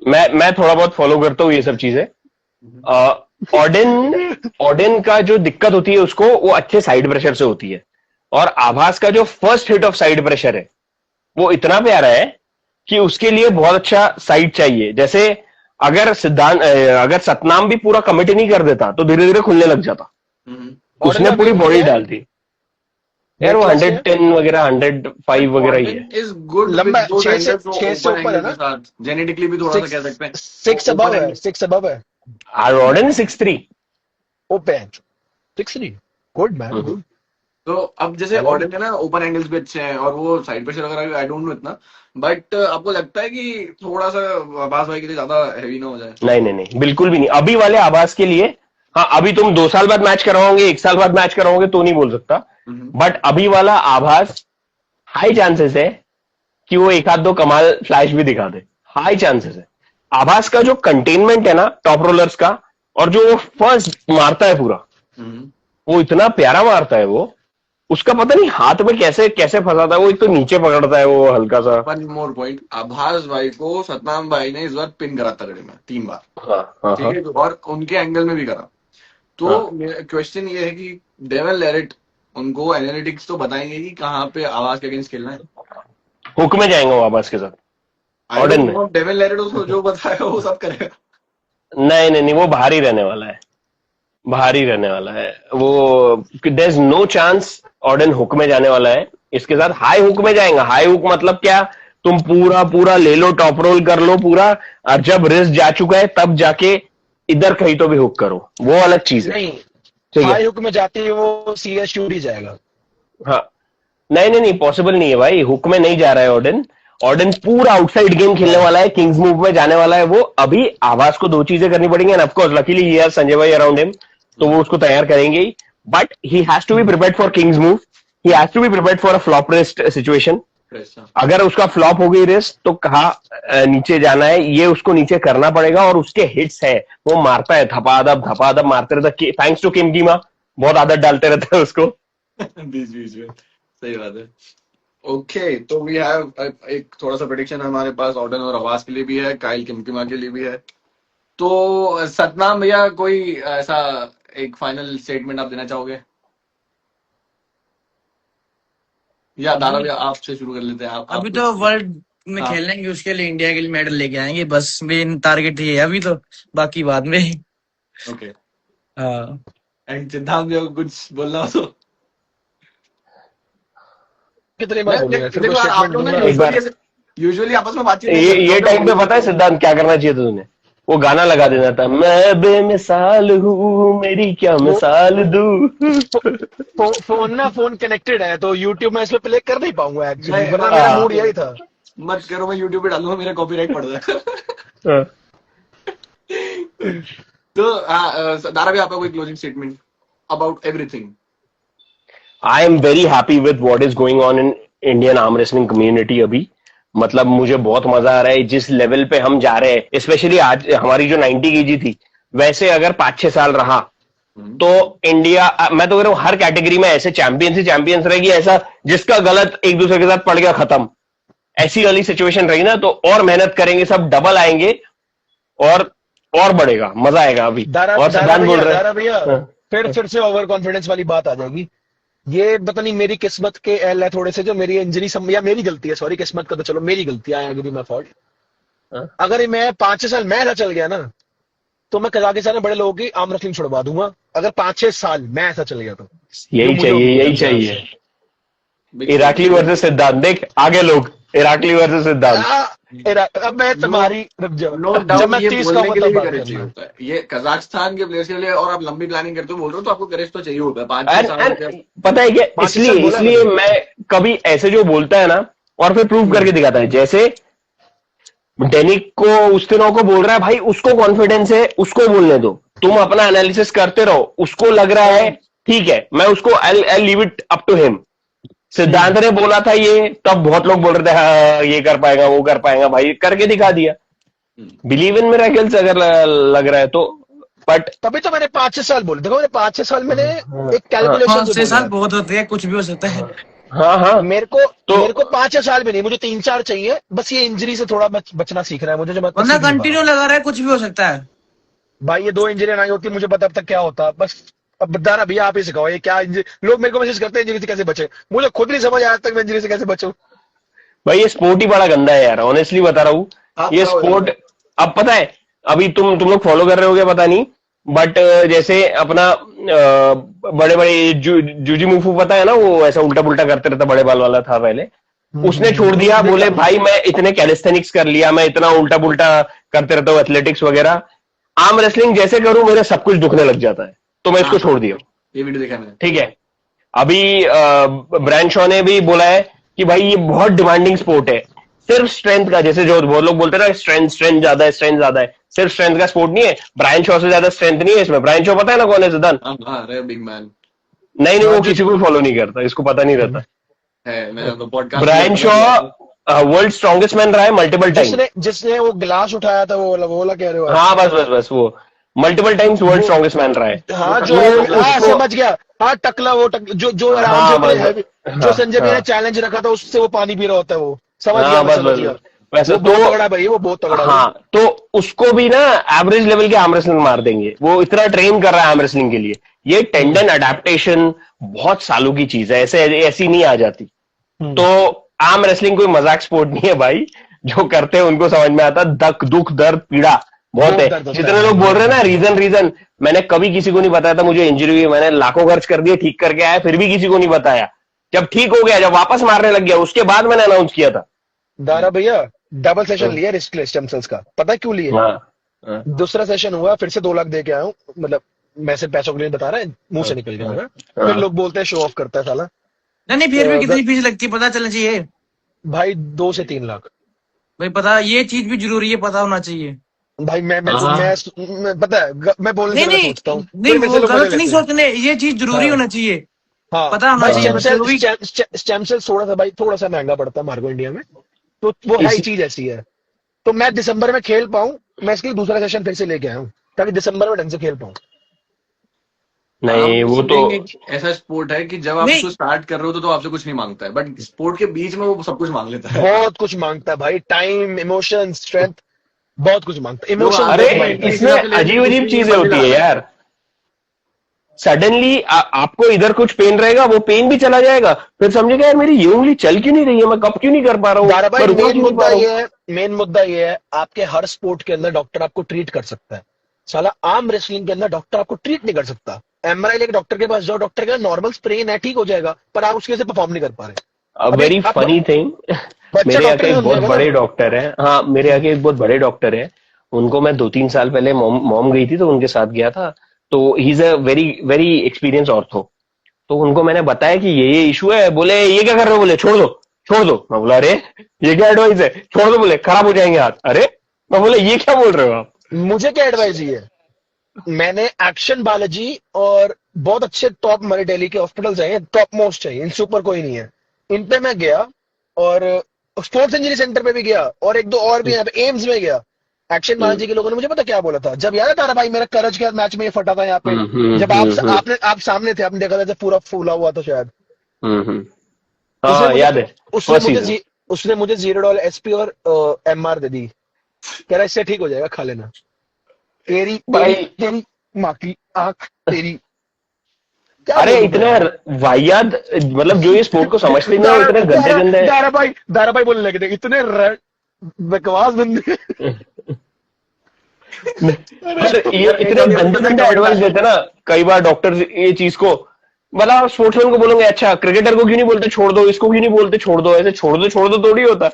मैं थोड़ा बहुत फॉलो करता हूँ ये सब चीजें। ऑर्डन का जो दिक्कत होती है उसको, वो अच्छे साइड प्रेशर से होती है, और आभास का जो first hit of side pressure है वो इतना प्यारा है कि उसके लिए बहुत अच्छा साइड चाहिए। जैसे अगर सतनाम भी पूरा कमिट नहीं कर देता तो धीरे धीरे खुलने लग जाता। उसने पूरी बॉडी डाल दी यार, वो 110 वगैरह 105 वगैरह ही है। इज गुड, लंबा 6 से ऊपर है ना, जेनेटिकली भी थोड़ा सा कह सकते हैं 6 अबव है, 6 अबव है। ऑर्डन 6'3". ओपन 6'3", गुड मैन, गुड। तो अब जैसे हेलो। ऑर्डन है ना, ओपन एंगल्स भी अच्छे हैं और वो साइड प्रेशर वगैरह आई डोंट नो इतना, बट आपको लगता है कि थोड़ा सा अब्बास भाई के लिए ज्यादा हैवी ना हो जाए? नहीं नहीं नहीं, बिल्कुल भी नहीं अभी वाले आवाज के लिए। हाँ, अभी तुम 2 साल बाद मैच करवाओगे, 1 साल बाद मैच करवाओगे तो नहीं बोल सकता, बट अभी वाला आभास हाई चांसेस है कि वो एक आध दो कमाल फ्लैश भी दिखा दे, हाई चांसेस है। आभास का जो कंटेनमेंट है ना टॉप रोलर्स का, और जो वो फर्स्ट मारता है पूरा, वो इतना प्यारा मारता है वो, उसका पता नहीं हाथ में कैसे कैसे फंसाता है वो, एक तो नीचे पकड़ता है वो हल्का सा। वन मोर पॉइंट, आभास भाई को सतनाम भाई ने इस बार पिन करा तगड़े में 3 बार, हाँ हाँ ठीक हाँ है, और उनके एंगल में भी करा। तो हाँ। मेरा क्वेश्चन ये है कि डेविल लेरेट उनको एनालिटिक्स तो बताएंगे कि कहाँ पे आवाज के अगेंस्ट खेलना है। हुक में जाएंगे वो आवाज के साथ, ऑर्डन में। डेविल लेरेट उसको जो बताएगा वो सब करेगा। नहीं नहीं नहीं, वो बाहर ही रहने वाला है, बाहर ही रहने वाला है वो। देयर इज नो चांस ऑर्डन हुक में जाने वाला है इसके साथ। हाई हुक में जाएगा, हाई हुक मतलब क्या, तुम पूरा पूरा ले लो, टॉप रोल कर लो पूरा, और जब रिस्क जा चुका है तब जाके इधर कहीं तो भी हुक करो, वो अलग चीज है। नहीं, ठीक हाई है, हुक में जाते ही वो CS शूट ही जाएगा। हाँ। नहीं नहीं नहीं, पॉसिबल नहीं है भाई, हुक में नहीं जा रहा है ऑर्डन। ऑर्डन पूरा आउटसाइड गेम खेलने वाला है, किंग्स मूव में जाने वाला है वो। अभी आवाज को 2 चीजें करनी पड़ेंगी, and of course luckily he has Sanjay भाई अराउंड हिम, तो वो उसको तैयार करेंगे ही। But he has to be prepared for kings move, he has to be prepared for a flop rest situation. अगर उसका फ्लॉप हो गई रेस्ट तो कहा नीचे जाना है, ये उसको नीचे करना पड़ेगा। और उसके हिट्स है, वो मारता है धपाधप मारते रहता है, थैंक्स टू किम कीमा, बहुत आदत डालते रहता है उसको। बीच बीच में, सही बात है। ओके, तो वी हैव एक थोड़ा सा प्रेडिक्शन हमारे पास ऑर्डन और आवाज के लिए भी है, काइल किमकिमा के लिए भी है। तो सतनाम भैया, कोई ऐसा एक फाइनल स्टेटमेंट आप देना चाहोगे, या दारा भैया आपसे शुरू कर लेते हैं? आप अभी आप तो वर्ल्ड में हाँ। खेलेंगे, उसके लिए इंडिया के लिए मेडल लेके आएंगे, बस मेन टारगेट ये है अभी तो, बाकी बाद में। ओके, हाँ, एंड सिद्धांत भैया को कुछ बोलना हो तो? कितनी बार बोलेगा, फिर देखो कोई यार, आप स्टेटमेंट लोग ना दूंगा। एक बार यूजुअली आपस में बातचीत नहीं ये करते, टाइम पे पता है सिद्धांत क्या करना चाहिए था तुमने, वो गाना लगा देना था, मैं बेमिसाल हूँ मेरी क्या वो मिसाल दूं। फोन कनेक्टेड है तो YouTube में इसमें प्ले कर नहीं पाऊंगा एक्चुअली, नहीं, वरना मत मेरा हाँ। मूड यही था। मत करो, मैं यूट्यूब पे डालूंगा, मेरा कॉपीराइट पड़ जाएगा। हाँ। तो दारा भैया, आपका कोई closing statement about everything? I am very happy with what is going on in Indian arm wrestling community अभी। मतलब मुझे बहुत मजा आ रहा है जिस लेवल पे हम जा रहे हैं, स्पेशली आज हमारी जो 90 kg थी, वैसे अगर 5-6 साल रहा तो इंडिया, मैं तो कह रहा हूं हर कैटेगरी में ऐसे चैंपियंस ही चैंपियंस रहेगी। ऐसा जिसका गलत एक दूसरे के साथ पड़ गया खत्म, ऐसी वाली सिचुएशन रही ना, तो और मेहनत करेंगे, सब डबल आएंगे और बढ़ेगा, मजा आएगा अभी। दारा और सिद्धांत बोल रहे दारा भैया, हैं। फिर से ओवर कॉन्फिडेंस वाली बात आ जाएगी। ये पता नहीं मेरी किस्मत के एल है थोड़े से, जो मेरी इंजरी या मेरी गलती है, सॉरी, किस्मत का तो चलो मेरी गलती है, आई मैं फॉल्ट। हाँ। अगर मैं 5-6 साल मैं ऐसा चल गया ना, तो मैं कजाकिस्तान में बड़े लोगों की आर्म रेसलिंग छुड़वा दूंगा। अगर 5-6 साल मैं ऐसा चल गया तो यही चाहिए, यही चाहिए। इराकली वर्सेस सिद्धांत, देख आगे लोग, इराकली वर्सेस सिद्धांत। अब मैं तुम्हारी रुक जाओ, नो जब डाउट, मैं ये 30 बोलने का के लिए भी बात करेज करना। चाहिए होता है, ये कजाकिस्तान के प्लेयर्स के लिए, और आप लंबी प्लानिंग करते हो बोल रहे हो तो आपको करेज तो चाहिए होता है। 5-6 साल And पता है क्या, 5-6 साल बोला इसलिए मैं कभी ऐसे जो बोलता है ना और फिर प्रूव करके दिखाता है, जैसे डेनिक को उस्तिनोव को बोल रहा है, भाई उसको कॉन्फिडेंस है, उसको बोलने दो, तुम अपना एनालिसिस करते रहो, उसको लग रहा है ठीक है, मैं उसको I leave it up to him. Siddhant ने बोला था ये, तब बहुत लोग बोल रहे थे हाँ ये कर पाएगा, वो कर पाएगा, भाई करके दिखा दिया। बिलीव इन मिरेकल्स अगर लग रहा है तो। बट तभी तो मैंने 5-6 साल बोले, देखो मैंने 5-6 साल मैंने एक हाँ, कैलकुलेशन 6 साल बहुत होते हैं, कुछ भी हो सकता है। हाँ हाँ, मेरे को तो 5-6 साल भी नहीं, मुझे 3-4 चाहिए, बस ये इंजरी से थोड़ा बचना सीखना है मुझे, जो मतलब वरना सीख नहीं पा कंटिन्यू रहा। लगा रहा है, कुछ भी हो सकता है। भाई ये 2 इंजरी नहीं होती, मुझे पता अब तक क्या होता। बस अब दारा भैया आप ही सिखाओ, ये क्या इंजरी, लोग मेरे को मैसेज करते हैं इंजरी से कैसे बचे, मुझे खुद नहीं समझ आया आज तक मैं इंजरी से कैसे बचूं। भाई ये स्पोर्ट ही बड़ा गंदा है यार, ऑनेस्टली बता रहा हूँ। आप ये बताओ स्पोर्ट, अब पता है, अभी तुम लोग फॉलो कर रहे होगे पता नहीं, बट जैसे अपना बड़े बड़े जूजी मुफू पता है ना, वो ऐसा उल्टा पुल्टा करते रहता, बड़े बाल वाला था पहले, उसने छोड़ दिया, बोले भाई मैं इतने कैलिस्थेनिक्स कर लिया, मैं इतना उल्टा पुल्टा करते रहता हूँ एथलेटिक्स वगैरह, आर्म रेसलिंग जैसे करूं मेरे सब कुछ दुखने लग जाता है, तो मैं इसको छोड़ दिया। ये वीडियो देखा मैंने। ठीक है, अभी ब्रायन शॉ ने भी बोला है कि भाई ये बहुत डिमांडिंग स्पोर्ट है, सिर्फ स्ट्रेंथ का, जैसे जो बहुत लोग बोलते हैं ना स्ट्रेंथ स्ट्रेंथ ज्यादा है, स्ट्रेंथ ज्यादा है, सिर्फ स्ट्रेंथ का स्पोर्ट नहीं है। ब्रायन शॉ से ज्यादा स्ट्रेंथ नहीं है इसमें। ब्रायन शॉ पता है ना कौन है सिद्धांत? हाँ रे बिग मैन नहीं नहीं, हाँ वो जो किसी को फॉलो नहीं करता, इसको पता नहीं रहता। है, मैंने तो podcast Brian Shaw world strongest man रहा है मल्टीपल टाइम। जिसने जिसने वो गिलास उठाया था, वो वाला कह रहे हो आप? हाँ बस बस बस, वो मल्टीपल टाइम्स वर्ल्ड वो स्ट्रॉन्गेस्ट मैन रहा है। हाँ जो वो हाँ उसको, समझ गया। हाँ टकला, जो आराम से हाँ अपने बस बस, जो हाँ संजय भैया ने हाँ चैलेंज रखा था उससे वो पानी पी रहा होता है, वो समझ गया, हाँ मैं बस समझ बस गया। बस। वैसे वो बहुत तो तगड़ा है भाई, वो बहुत तगड़ा है वो। हाँ, तो उसको भी ना एवरेज लेवल के आर्म रेसलिंग मार देंगे, वो इतना ट्रेन कर रहा है आर्म रेसलिंग के लिए। ये टेंडन अडेप्टेशन बहुत सालों की चीज है, ऐसे ऐसी नहीं आ जाती। हम्म। तो आर्म रेसलिंग कोई मजाक स्पोर्ट नहीं है भाई, जो करते हैं उनको समझ में आता है, दक दुख दर्द पीड़ा बहुत बहुत है। दर्द होता जितने है लोग भाई, बोल बहुत रहे हैं ना दर्द। रीजन रीजन, मैंने कभी किसी को नहीं बताया था मुझे इंजरी हुई है, मैंने लाखों खर्च कर दिए, ठीक करके आया, फिर भी किसी को नहीं बताया। जब ठीक हो गया, जब वापस मारने लग गया, उसके बाद मैंने अनाउंस किया था। दारा भैया डबल सेशन हाँ लिया रिस्ट स्टेम सेल्स का, पता है क्यों लिए? हाँ हाँ दूसरा सेशन हुआ, फिर से 2 लाख दे के आया हूँ, मतलब मैं सिर्फ पैसों के लिए बता रहा है, मुंह से निकल गया मेरा। फिर हाँ। लोग बोलते हैं शो ऑफ करता है साला। नहीं नहीं, फिर भी अ, कितनी फीस लगती है पता चलना चाहिए भाई 2 से 3 लाख। भाई। पता, ये चीज भी जरूरी है, पता होना चाहिए। भाई हाँ मैं पता है मैं बोलने से नहीं पहले नहीं सोचता हूँ, नहीं, फिर मेरे से वो लोग मजे गलत नहीं लेते हैं। सोचने, ये चीज जरूरी हाँ होना चाहिए, हाँ पता होना भाई, चाहिए स्टेम बस, सेल जो भी। स्टेम सेल थोड़ा सा भाई, थोड़ा सा महंगा पड़ता है हमारे को इंडिया में, तो वो है इस ही चीज ऐसी है। तो मैं दिसंबर में खेल पाऊँ, मैं इसके लिए दूसरा सेशन फिर से लेके आया हूँ, ताकि दिसंबर में ढंग से खेल पाऊँ। आर्म नहीं, वो तो रेसलिंग एक ऐसा स्पोर्ट है कि जब आप नहीं उसको स्टार्ट कर रहे हो तो आपसे कुछ नहीं मांगता है, बट स्पोर्ट के बीच में वो सब कुछ मांग लेता है। बहुत कुछ मांगता है भाई, टाइम, इमोशन, स्ट्रेंथ, बहुत कुछ मांगता है, लोग इमोशन आते अरे बहुत हैं मांगता एंट्री है। इसमें सिर्फ लेने अजीब कुछ अजीब नहीं चीजें बंदे होती ला है रहे हैं। यार। सडनली आपको इधर कुछ पेन रहेगा, वो पेन भी चला जाएगा, फिर समझेगा यार मेरी ये उंगली चल क्यों नहीं रही है, मैं कब क्यों नहीं कर पा रहा हूँ, दारा मैं भाई रुकना क्यों नहीं पा रहा हूँ। मेन मुद्दा ये है, आपके हर स्पोर्ट के अंदर डॉक्टर आपको ट्रीट कर सकता है, साला आर्म रेसलिंग के अंदर डॉक्टर आपको ट्रीट नहीं कर सकता। एमआरआई लेके डॉक्टर के पास जाओ, डॉक्टर का नॉर्मल स्प्रेन है, ठीक हो जाएगा, पर आप उसके से परफॉर्म नहीं कर पा रहे। अ अब वेरी एक आप फनी थिंग, बच्चा मेरे यहाँ डॉक्टर के नहीं एक बहुत समझेगा ना। बड़े डॉक्टर है, हाँ मेरे यहाँ के एक बहुत बड़े डॉक्टर है, उनको मैं 2-3 साल पहले मॉम मॉम गई थी तो उनके साथ गया था। तो he is a very very experience ortho. तो उनको मैंने बताया कि ये इशू है, बोले ये क्या कर रहे हो, बोले छोड़ दो छोड़ दो। मैं बोला अरे ये क्या एडवाइस है, छोड़ दो, बोले खराब हो जाएंगे हाथ। अरे मैं बोले ये क्या बोल रहे हो आप। मुझे क्या एडवाइस ही है, मैंने एक्शन बालाजी और बहुत अच्छे टॉप हमारे दिल्ली के हॉस्पिटल चाहिए, टॉप मोस्ट चाहिए, इनसे ऊपर कोई नहीं है। इन पे मैं गया, और स्पोर्ट्स इंजरी सेंटर पे भी गया, और एक दो और भी यहाँ पे एम्स में गया। एक्शन बालाजी के लोगों ने मुझे पता क्या बोला था, जब याद है तारा भाई मेरा करज के मैच में ये फटा था यहाँ पे, जब आप सामने थे, आपने देखा था जब पूरा फूला हुआ था शायद। हम्म। उसने हाँ मुझे याद है, उसने फर्स्ट मुझे सीजन। उसने मुझे $0 एसपी और एमआर दे दी, कह रहा इससे ठीक हो जाएगा, खा लेना। तेरी तेरी भाई तेरी माँ की आंख तेरी, क्या अरे बोलूं मैं इतने यार। वाहियात, मतलब जो ये स्पोर्ट को समझते नहीं है वो दारा इतने गंदे दारा गंदे। दारा भाई बोलने लगे थे, इतने बकवास बंदे। पर ये यार इतने गंदे गंदे एडवाइस देते ना कई बार डॉक्टर ये चीज को, मतलब स्पोर्ट्समैन को बोलोगे अच्छा, क्रिकेटर को क्यों नहीं बोलते छोड़ दो, इसको क्यों नहीं बोलते छोड़ दो, ऐसे छोड़ दो थोड़ी होता।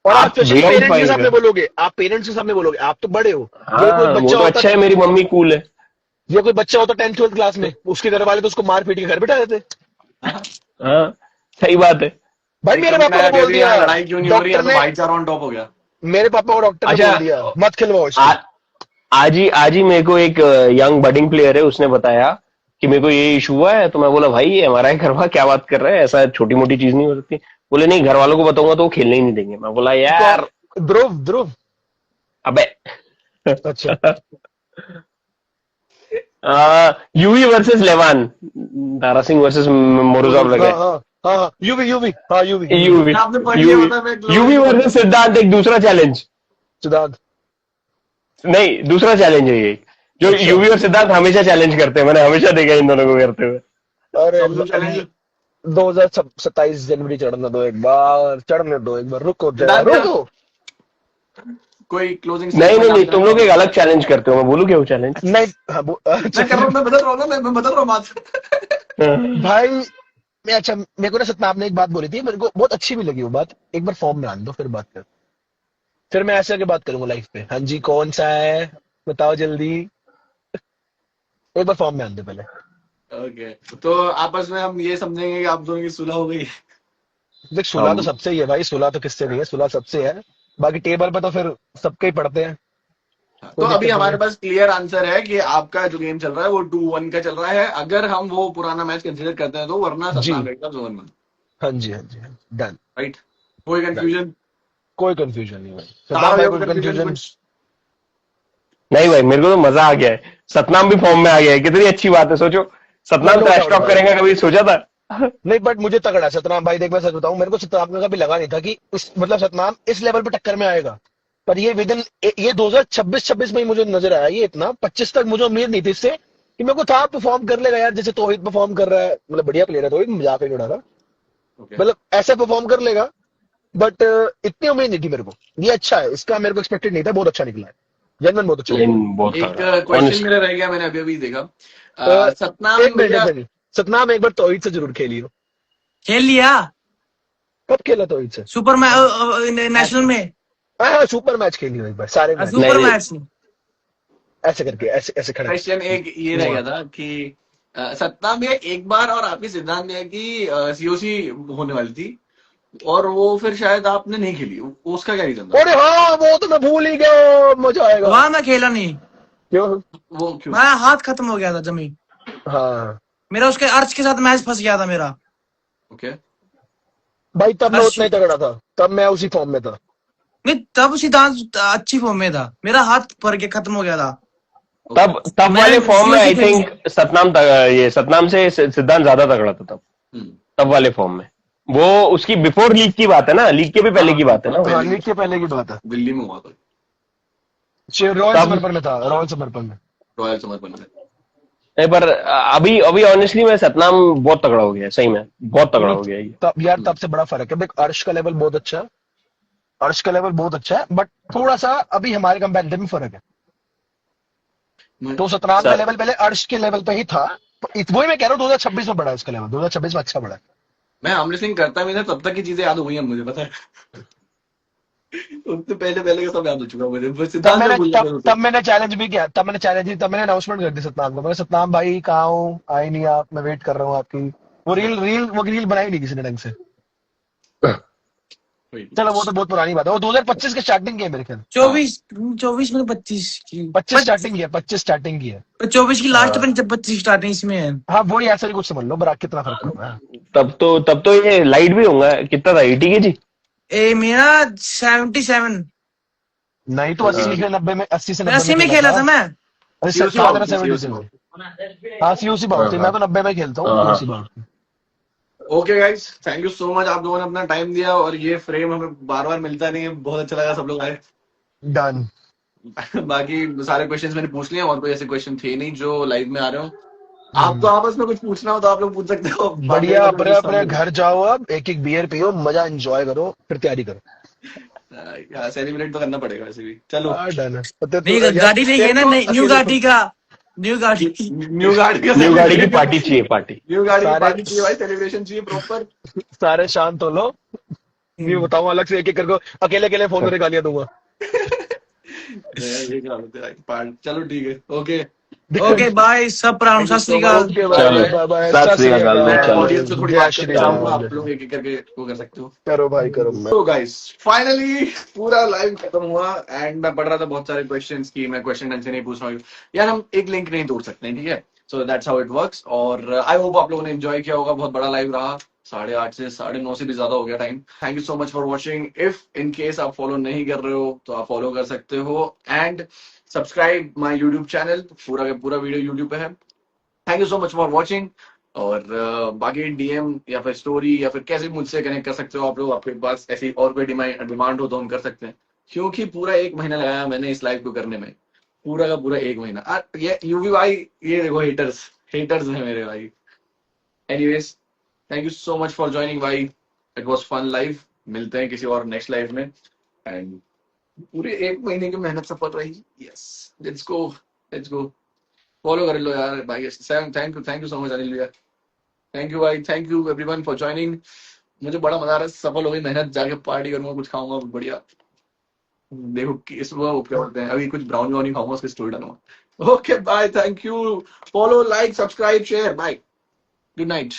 और आप आप स्पेशली वे आउट पेरेंट्स के सामने पाएंगे। बोलोगे, आप पेरेंट्स के सामने बोलोगे, आप तो बड़े हो। ये कोई हाँ वो बच्चा तो होता अच्छा है, मेरी मम्मी कूल है। ये कोई बच्चा होता 10th 12th क्लास में, उसके घर वाले तो उसको मार पीट के घर बिठा देते। हाँ सही बात है। भाई भाई मेरे कभी पापा नया को बोल कहते हैं दिया यहाँ लड़ाई क्यों नहीं हो रही, डॉक्टर यहाँ तो ने, भाईचारा ऑन टॉप हो गया। मेरे पापा को डॉक्टर ने अच्छा बोल दिया मत खिलवाओ इसको। आ, आज ही मेरे को एक यंग बडिंग प्लेयर है, उसने बताया कि मेरे को ये इशू हुआ है, तो मैं बोला भाई एमआरआई करवा, क्या बात कर रहे हैं, ऐसा छोटी मोटी चीज नहीं हो सकती। बोले नहीं, घर वालों को बताऊंगा तो वो खेलने ही नहीं देंगे। मैं बोला यार ध्रुव ध्रुव अबे अच्छा यूवी वर्सेस लेवान, दारा सिंह वर्सेस मोरोजॉव लगा हाँ है। हाँ हाँ हाँ यूवी हाँ यूवी यूवी आपने पढ़ लिया यूवी होता है, मैं एक यूवी लोगों वर्सेस सिद्धांत, एक दूसरा चैलेंज, सिद्धांत। नहीं दूसरा चैलेंज है ये, जो अच्छा यूवी और सिद्धांत हमेशा चैलेंज करते हैं, मैंने हमेशा देखा है इन दोनों को करते हुए। अरे को चैलेंज 2027 जनवरी चढ़ने दो एक बार, रुको जरा सिद्धांत भैया, रुको। कोई क्लोजिंग नहीं, तुम लोग एक अलग चैलेंज करते हो, मैं बोलूं क्या वो चैलेंज? नहीं हाँ, मैं कर रहा हूँ, मैं बदल रहा हूँ ना, मैं बदल रहा हूँ बात। भाई मैं अच्छा, मेरे को ना सतनाम ने एक बात बोली थी, मेरे को बहुत अच्छी भी लगी वो बात, एक बार फॉर्म में आने दो फिर बात कर, फिर मैं ऐसे आके बात करूंगा लाइफ पे। हाँ जी कौन सा है बताओ जल्दी, एक बार फॉर्म में आने दो पहले। ओके, तो आपस में हम ये समझेंगे कि आप दोनों की सुलह हो गई। देख सुलह तो सबसे ही है भाई, सुलह तो किससे नहीं है, सुलह सबसे है। बाकी टेबल पे तो फिर सबके ही पड़ते हैं, तो कोई अभी दिक्कत नहीं हमारे है। पास क्लियर आंसर है कि आपका जो गेम चल रहा है वो 2-1 का चल रहा है, अगर हम वो पुराना मैच कंसीडर करते हैं तो, वरना जी, सतनाम का जोन में। हाँ जी, हाँ जी, डन, राइट, कोई डन। कंफ्यूजन? कोई कंफ्यूजन नहीं भाई, तारा सतनाम भाई, भैया को कोई कंफ्यूजन कंफ्यूजन? कुछ? नहीं भाई, मेरे को तो मजा आ गया है। सतनाम भी फॉर्म में आ गया है, कितनी अच्छी बात है। सोचो, Satnam no trash doubt talk भाई। करेंगे, कभी सोचा था? नहीं बट मुझे तगड़ा है सतनाम भाई, देख मैं सच बताऊं, मेरे को सतनाम का कभी लगा नहीं था कि इस मतलब सतनाम इस लेवल पे टक्कर में आएगा। पर ये विद इन ये 2026 में ही मुझे नजर आया, ये इतना 25 तक मुझे उम्मीद नहीं थी इससे, कि मेरे को था परफॉर्म कर लेगा यार, जैसे तौहीद परफॉर्म कर रहा है, मतलब बढ़िया प्लेयर है तौहीद, मजाक नहीं उड़ा रहा, ओके, मतलब ऐसा परफॉर्म कर लेगा। बट इतनी उम्मीद नहीं थी मेरे को। ये अच्छा है, इसका मेरे को एक्सपेक्टेड नहीं था, बहुत अच्छा निकला है, जनरल बहुत अच्छा निकला लेकिन बहुत एक तगड़ा, क्वेश्चन ऑनेस्ट। मेरा रह गया, मैंने अभी अभी देखा। है। सतनाम एक मिनट, एक भैया, मिनट, सतनाम एक बार तौहीद से जरूर खेलियो। खेल लिया कब खेला तौहीद से? सुपर नेशनल में, हाँ हाँ, सुपर मैच खेलियो एक बार, सारे मैच सुपर नहीं, मैच में। ऐसे करके, ऐसे ऐसे खड़े क्वेश्चन एक ये रह गया था कि सतनाम भैया एक बार और आपकी सिद्धांत भैया की सीओसी होने वाली थी, और वो फिर शायद आपने नहीं खेली, उसका क्या रीजन था? अरे हाँ, वो तो मैं भूल ही गया, मजा आएगा। वहां मैं खेला नहीं, क्यों? वो क्यों? मैं हाथ खत्म हो गया था जमी, हाँ मेरा उसके अर्श के साथ मैच फंस गया था मेरा। ओके, भाई, तब मैं अर्श उतना ही तगड़ा था, तब मैं उसी फॉर्म में था। नहीं, तब सिद्धांत अच्छी फॉर्म में था, मेरा हाथ भर के खत्म हो गया था। तब तब मैं वाले फॉर्म में सीओसी आई खेल, थिंक ये सतनाम से सिद्धांत ज्यादा तगड़ा था तब। हम्म, तब वाले फॉर्म में, वो उसकी बिफोर लीग की बात है ना, लीग के भी पहले की बात है ना। हाँ, पहले लीग के पहले की बात है, दिल्ली में हुआ था, रॉयल तब समर्पण में था, रॉयल समर्पण में। रॉयल समर्पण में। नहीं, पर अभी अभी ऑनेस्टली में सतनाम बहुत तगड़ा हो गया है, सही में बहुत तगड़ा नहीं, हो गया है ये। तब यार, हम्म, तब से बड़ा फर्क है, देख अर्श का लेवल बहुत अच्छा है, अर्श का लेवल बहुत अच्छा है, बट थोड़ा सा अभी हमारे कंपैरिजन में फर्क है। मैं- तो सतनाम का सर, लेवल पहले अर्श के लेवल पे ही था, वही मैं कह रहा हूँ, 2026 में बढ़ा है इसका लेवल, 2026 में अच्छा बढ़ा है। मैं आमले सिंह करता भी था तब तक की चीजें याद हो गई हैं मुझे, पता है। उससे पहले पहले का सब याद हो चुका है मुझे, बस सिद्धांत में भूल जाता तब मैंने चैलेंज भी किया, तब मैंने अनाउंसमेंट कर दी सतनाम को, मैंने सतनाम भाई कहाँ हूँ, आए नहीं आप, मैं वेट कर रहा हूँ आपकी। वो रील बनाई नहीं किसी ने ढंग से। चलो वो तो बहुत पुरानी बात है, वो 2025 की स्टार्टिंग की है मेरे ख्याल। 24 में 25 की, 25 स्टार्टिंग की है, 25 स्टार्टिंग की है। 24 की लास्ट में, जब 25 स्टार्टिंग इसमें है। हाँ वही, ऐसा ही कुछ समझ लो, बराक कितना फर्क पड़ रहा है। तब तो ये लाइट भी होगा, कितना था, 80 के जी? ए मेरा 77, नहीं तो 80 से 90 में, 80 से 90 में 80 में खेला खेला था। था मैं। अरे सीओसी कहा था बाउट ना, थी, 70 सीओसी से बाउट। हाँ सीओसी बाउट थी, मैं तो 90 में खेलता हूँ, हाँ, हाँ। सीओसी बाउट थी। Okay guys, thank you so much, आप लोगों ने अपना टाइम दिया, और ये फ्रेम हमें बार बार मिलता नहीं है, बहुत अच्छा लगा सब लोग आए। डन। बाकी सारे क्वेश्चंस मैंने पूछ लिए, और कोई ऐसे क्वेश्चन थे नहीं जो लाइव में आ रहे हो। आपको आपस में कुछ पूछना हो तो आप लोग पूछ सकते हो। बढ़िया, अपने अपने घर जाओ, अब एक एक बियर पियो, मजा एंजॉय करो, फिर तैयारी करो। सेलिब्रेट तो करना पड़ेगा वैसे भी, चलो। डन है, पता नहीं, तो यार, गाड़ी लेके ना, न्यू गाड़ी का, न्यू गाड़ी। न्यू गाड़ी का न्यू गाड़ी की पार्टी चाहिए, पार्टी। न्यू गाड़ी की सारे पार्टी चाहिए भाई, सेलिब्रेशन चाहिए प्रॉपर। सारे शांत हो लो, ये बताऊं अलग से एक एक करके, अकेले अकेले फोन करके गालियां दूंगा। चलो ठीक है, ओके। ओके बाय, सब प्राण, सत श्री अकाल। ओके, चलो, बाय बाय, सत श्री अकाल, मैं चलो। ऑडियंस को थोड़ी जय बात श्री करके राम। चाहूंगा, आप लोग एक एक करके वो कर सकते हो। करो भाई, करो। मैं तो गाइस फाइनली पूरा लाइव खत्म हुआ, एंड मैं पढ़ रहा था बहुत सारे क्वेश्चंस की, मैं क्वेश्चन ढंग से नहीं पूछ रहा हूँ यार, हम एक लिंक नहीं तोड़ सकते हैं, ठीक है। So that's how it works, और आई होप आप लोगों ने एंजॉय किया होगा, बहुत बड़ा लाइव रहा, 8:30 से 9:30 से भी ज्यादा हो गया time. Thank you so much for watching. If in case आप फॉलो नहीं कर रहे हो तो आप फॉलो कर सकते हो, and subscribe my YouTube channel, पूरा का पूरा वीडियो यूट्यूब पे है। Thank you so much for watching, और बाकी डीएम या फिर स्टोरी या फिर कैसे मुझसे कनेक्ट कर सकते हो आप लोग, आपके पास ऐसी और कोई डिमांड हो तो हम कर सकते हैं, क्योंकि पूरा 1 महीना लगाया मैंने इस लाइव को करने में, पूरा का पूरा 1 महीना। ये यूवी भाई, ये देखो हेटर्स हैं मेरे भाई। Anyways, thank you so much for joining भाई, इट वाज फन लाइव। मिलते हैं किसी और नेक्स्ट लाइव में, एंड पूरे 1 महीने की मेहनत सफल रही। यस, लेट्स गो फॉलो कर लो यार भाई। Thank you so much Anil भैया, थैंक यू भाई, thank you everyone for joining. मुझे बड़ा मजा आ रहा है, सफल हो गई मेहनत, जाके पार्टी करूंगा, कुछ खाऊंगा बढ़िया। देखो इस वो क्या बोलते हैं, अभी कुछ ब्राउन ब्राउनी खाऊंगा, उसकी स्टोरी डालूंगा। Okay bye, thank you, follow, like, subscribe, share, bye, good night.